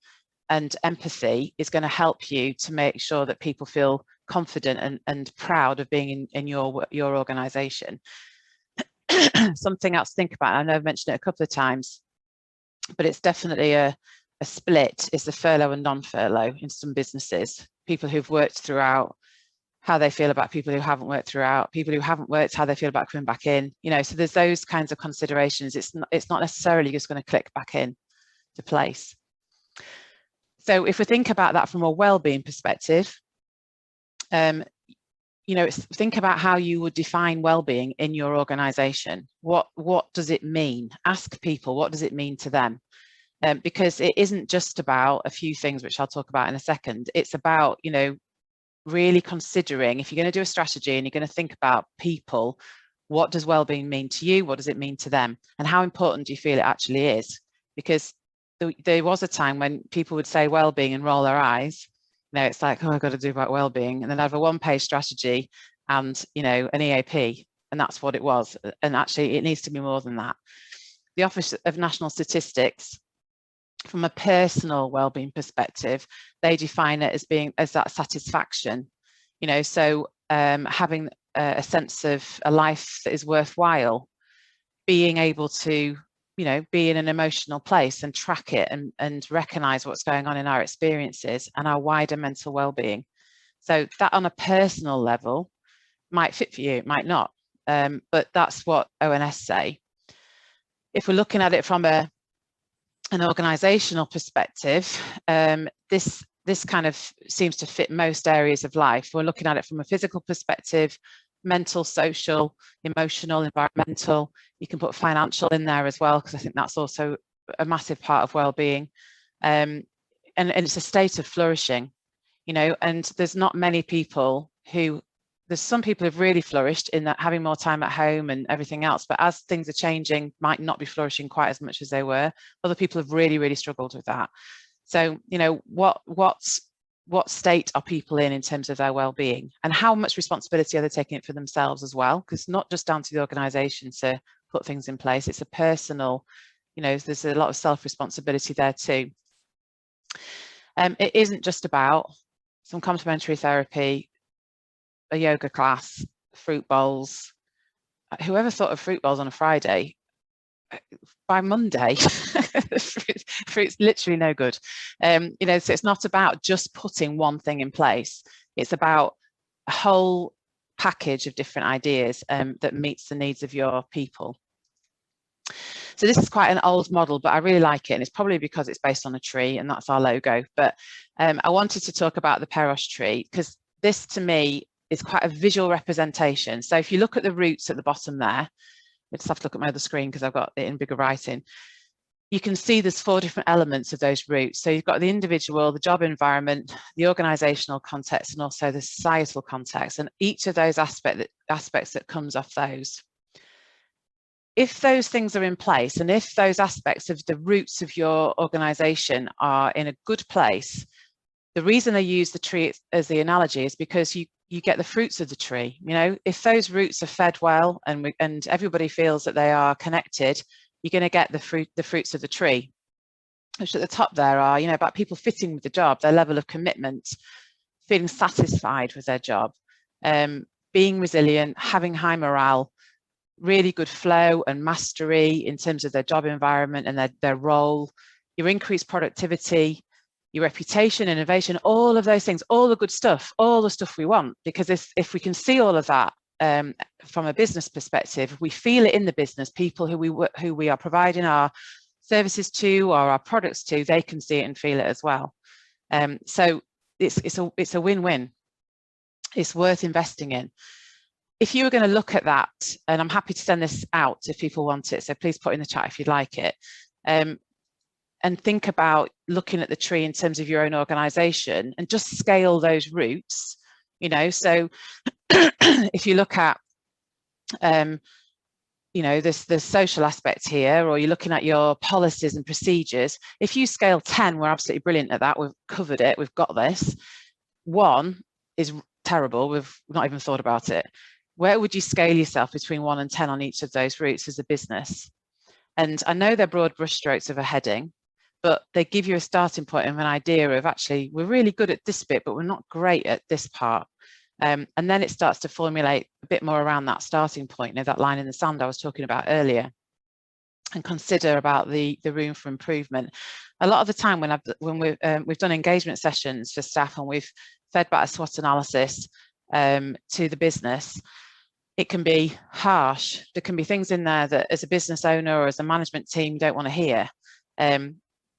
and empathy is going to help you to make sure that people feel confident and proud of being in your organization. Something else to think about, I know I've mentioned it a couple of times, but it's definitely a split, is the furlough and non-furlough in some businesses. People who've worked throughout, how they feel about people who haven't worked throughout, people who haven't worked, how they feel about coming back in. You know, so there's those kinds of considerations. It's not necessarily just going to click back in to place. So if we think about that from a wellbeing perspective, you know, think about how you would define well-being in your organization. What does it mean? Ask people, what does it mean to them? Because it isn't just about a few things, which I'll talk about in a second. It's about, you know, really considering, if you're going to do a strategy and you're going to think about people, what does wellbeing mean to you? What does it mean to them? And how important do you feel it actually is? Because there was a time when people would say wellbeing and roll their eyes. You know, it's like, oh, I've got to do about wellbeing, and then have a one-page strategy and, you know, an EAP, and that's what it was. And actually, it needs to be more than that. The Office of National Statistics, from a personal wellbeing perspective, they define it as being as that satisfaction. You know, so having a sense of a life that is worthwhile, being able to, you know, be in an emotional place and track it and recognize what's going on in our experiences and our wider mental well-being. So that on a personal level might fit for you, it might not, but that's what ONS say. If we're looking at it from an organizational perspective, this kind of seems to fit most areas of life. We're looking at it from a physical perspective, mental, social, emotional, environmental. You can put financial in there as well, because I think that's also a massive part of well-being. And it's a state of flourishing, you know, and there's not many people who, there's some people who've really flourished in that, having more time at home and everything else, but as things are changing, might not be flourishing quite as much as they were. Other people have really, really struggled with that. So, you know, what state are people in terms of their well-being, and how much responsibility are they taking it for themselves as well? Because it's not just down to the organisation to put things in place. It's a personal, you know, there's a lot of self-responsibility there too. It isn't just about some complementary therapy, a yoga class, fruit bowls. Whoever thought of fruit bowls on a Friday? By Monday, fruit's literally no good. You know, so it's not about just putting one thing in place. It's about a whole package of different ideas that meets the needs of your people. So this is quite an old model, but I really like it, and it's probably because it's based on a tree, and that's our logo. But I wanted to talk about the Perosh tree, because this to me is quite a visual representation. So if you look at the roots at the bottom there, I just have to look at my other screen because I've got it in bigger writing. You can see there's 4 different elements of those roots. So you've got the individual, the job environment, the organisational context, and also the societal context, and each of those aspects that comes off those. If those things are in place, and if those aspects of the roots of your organisation are in a good place, the reason I use the tree as the analogy is because you get the fruits of the tree. You know, if those roots are fed well and everybody feels that they are connected, you're going to get the fruits of the tree, which at the top there are, you know, about people fitting with the job, their level of commitment, feeling satisfied with their job, being resilient, having high morale, really good flow and mastery in terms of their job environment and their role, your increased productivity, your reputation, innovation, all of those things, all the good stuff, all the stuff we want. Because if we can see all of that from a business perspective, we feel it in the business, people who we are providing our services to or our products to, they can see it and feel it as well. So it's a win-win. It's worth investing in. If you were going to look at that, and I'm happy to send this out if people want it, so please put in the chat if you'd like it, and think about looking at the tree in terms of your own organisation and just scale those roots, you know. So if you look at, you know, the social aspect here, or you're looking at your policies and procedures, if you scale 10, we're absolutely brilliant at that. We've covered it. We've got this. 1 is terrible. We've not even thought about it. Where would you scale yourself between 1 and 10 on each of those routes as a business? And I know they're broad brushstrokes of a heading, but they give you a starting point and an idea of, actually, we're really good at this bit, but we're not great at this part. And then it starts to formulate a bit more around that starting point, you know, that line in the sand I was talking about earlier, and consider about the room for improvement. A lot of the time when we've done engagement sessions for staff and we've fed back a SWOT analysis to the business, it can be harsh. There can be things in there that as a business owner or as a management team don't want to hear,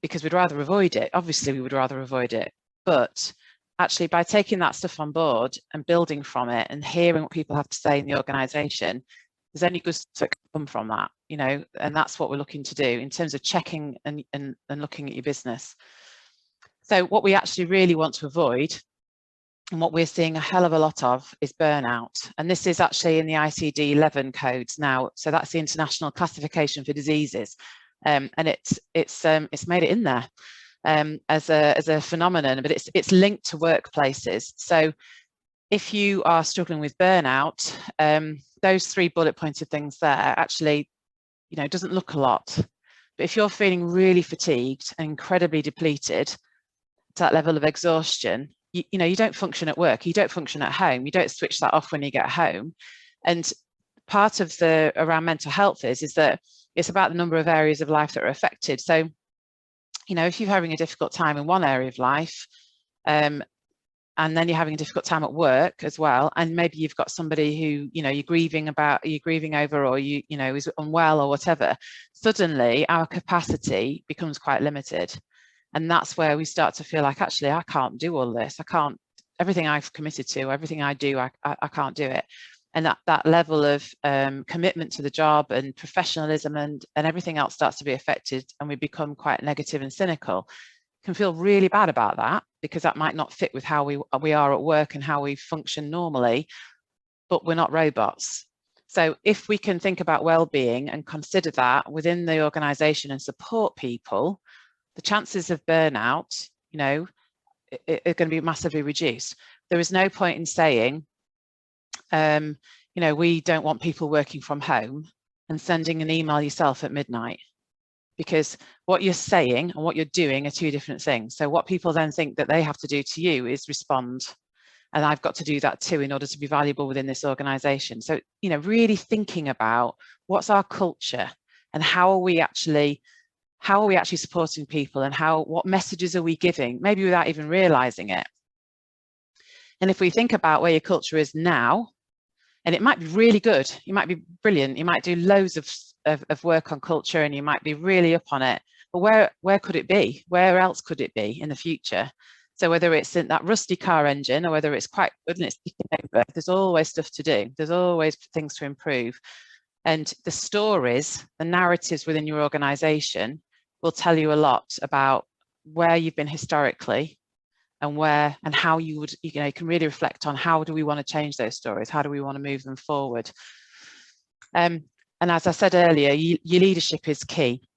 because we'd rather avoid it. Obviously, we would rather avoid it. But actually, by taking that stuff on board and building from it and hearing what people have to say in the organisation, there's only good stuff that can come from that, you know, and that's what we're looking to do in terms of checking and looking at your business. So what we actually really want to avoid And what we're seeing a hell of a lot of is burnout. And this is actually in the ICD-11 codes now. So that's the International Classification for Diseases. And it's made it in there as a phenomenon, but it's linked to workplaces. So if you are struggling with burnout, those 3 bullet pointed things there actually, you know, doesn't look a lot. But if you're feeling really fatigued and incredibly depleted to that level of exhaustion, you know, you don't function at work, you don't function at home, you don't switch that off when you get home. And part of the around mental health is that it's about the number of areas of life that are affected. So, you know, if you're having a difficult time in one area of life, and then you're having a difficult time at work as well, and maybe you've got somebody who, you know, you're grieving over, or you know, is unwell or whatever, suddenly our capacity becomes quite limited. And that's where we start to feel like, actually, I can't do all this. I can't, everything I've committed to, everything I do, I can't do it. And that level of commitment to the job and professionalism and everything else starts to be affected, and we become quite negative and cynical. Can feel really bad about that, because that might not fit with how we are at work and how we function normally, but we're not robots. So if we can think about well-being and consider that within the organisation and support people, the chances of burnout, you know, are going to be massively reduced. There is no point in saying, you know, we don't want people working from home and sending an email yourself at midnight, because what you're saying and what you're doing are 2 different things. So what people then think that they have to do to you is respond. And I've got to do that too in order to be valuable within this organisation. So, you know, really thinking about what's our culture and how are we actually supporting people, and what messages are we giving, maybe without even realising it. And if we think about where your culture is now, and it might be really good, you might be brilliant, you might do loads of work on culture and you might be really up on it, but where could it be? Where else could it be in the future? So whether it's in that rusty car engine or whether it's quite good and it's ticking over, there's always stuff to do. There's always things to improve. And the stories, the narratives within your organisation will tell you a lot about where you've been historically and how you would, you know, you can really reflect on how do we want to change those stories? How do we want to move them forward? And as I said earlier, your leadership is key.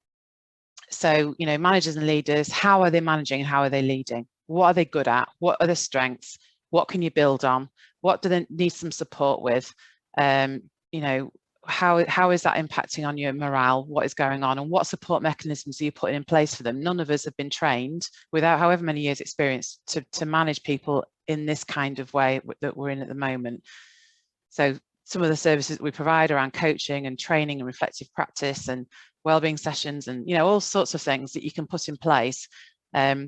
So, you know, managers and leaders, how are they managing and how are they leading? What are they good at? What are their strengths? What can you build on? What do they need some support with? You know, how is that impacting on your morale? What is going on, and what support mechanisms are you putting in place for them? None of us have been trained without however many years experience to manage people in this kind of way that we're in at the moment. So some of the services that we provide around coaching and training and reflective practice and wellbeing sessions, and, you know, all sorts of things that you can put in place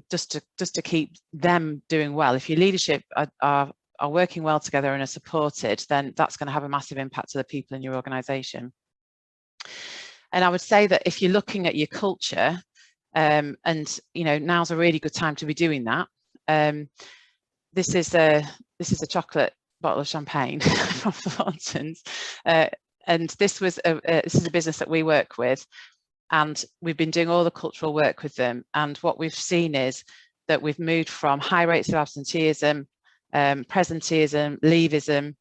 just to keep them doing well. If your leadership are working well together and are supported, then that's going to have a massive impact to the people in your organisation. And I would say that if you're looking at your culture, and, you know, now's a really good time to be doing that. This is a chocolate bottle of champagne from Fortis, and this is a business that we work with, and we've been doing all the cultural work with them. And what we've seen is that we've moved from high rates of absenteeism, presenteeism, leaveism.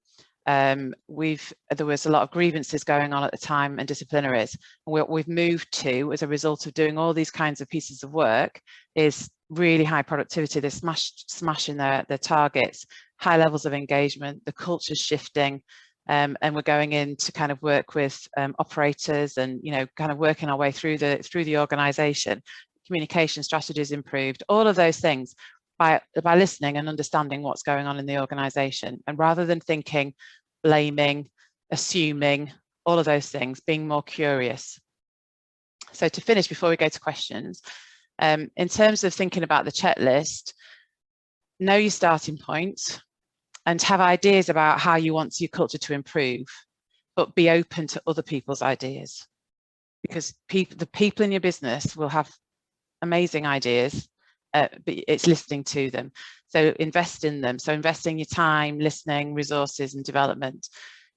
There was a lot of grievances going on at the time and disciplinaries. And what we've moved to as a result of doing all these kinds of pieces of work is really high productivity. They're smashing their targets, high levels of engagement, the culture's shifting. And we're going in to kind of work with operators and, you know, kind of working our way through the organisation. Communication strategies improved, all of those things by listening and understanding what's going on in the organisation. And rather than thinking, blaming, assuming, all of those things, being more curious. So to finish, before we go to questions, in terms of thinking about the checklist, know your starting point and have ideas about how you want your culture to improve, but be open to other people's ideas, because the people in your business will have amazing ideas, but it's listening to them. So invest in them. So investing your time, listening, resources and development,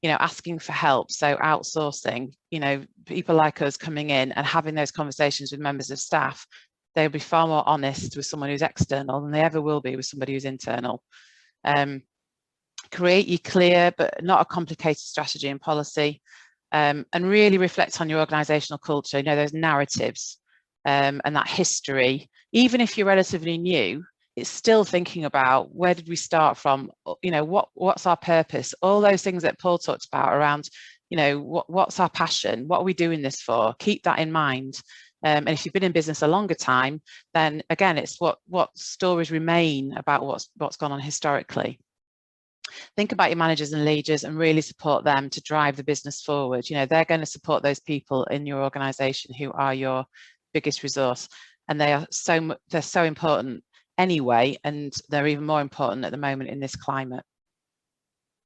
you know, asking for help. So outsourcing, you know, people like us coming in and having those conversations with members of staff, they'll be far more honest with someone who's external than they ever will be with somebody who's internal. Create your clear but not a complicated strategy and policy, and really reflect on your organisational culture, you know, those narratives and that history. Even if you're relatively new, it's still thinking about where did we start from, you know, what's our purpose, all those things that Paul talked about around, you know, what's our passion, what are we doing this for? Keep that in mind. And if you've been in business a longer time, then again, it's what stories remain about what's gone on historically. Think about your managers and leaders and really support them to drive the business forward. You know, they're going to support those people in your organisation who are your biggest resource, and they're so important anyway, and they're even more important at the moment in this climate.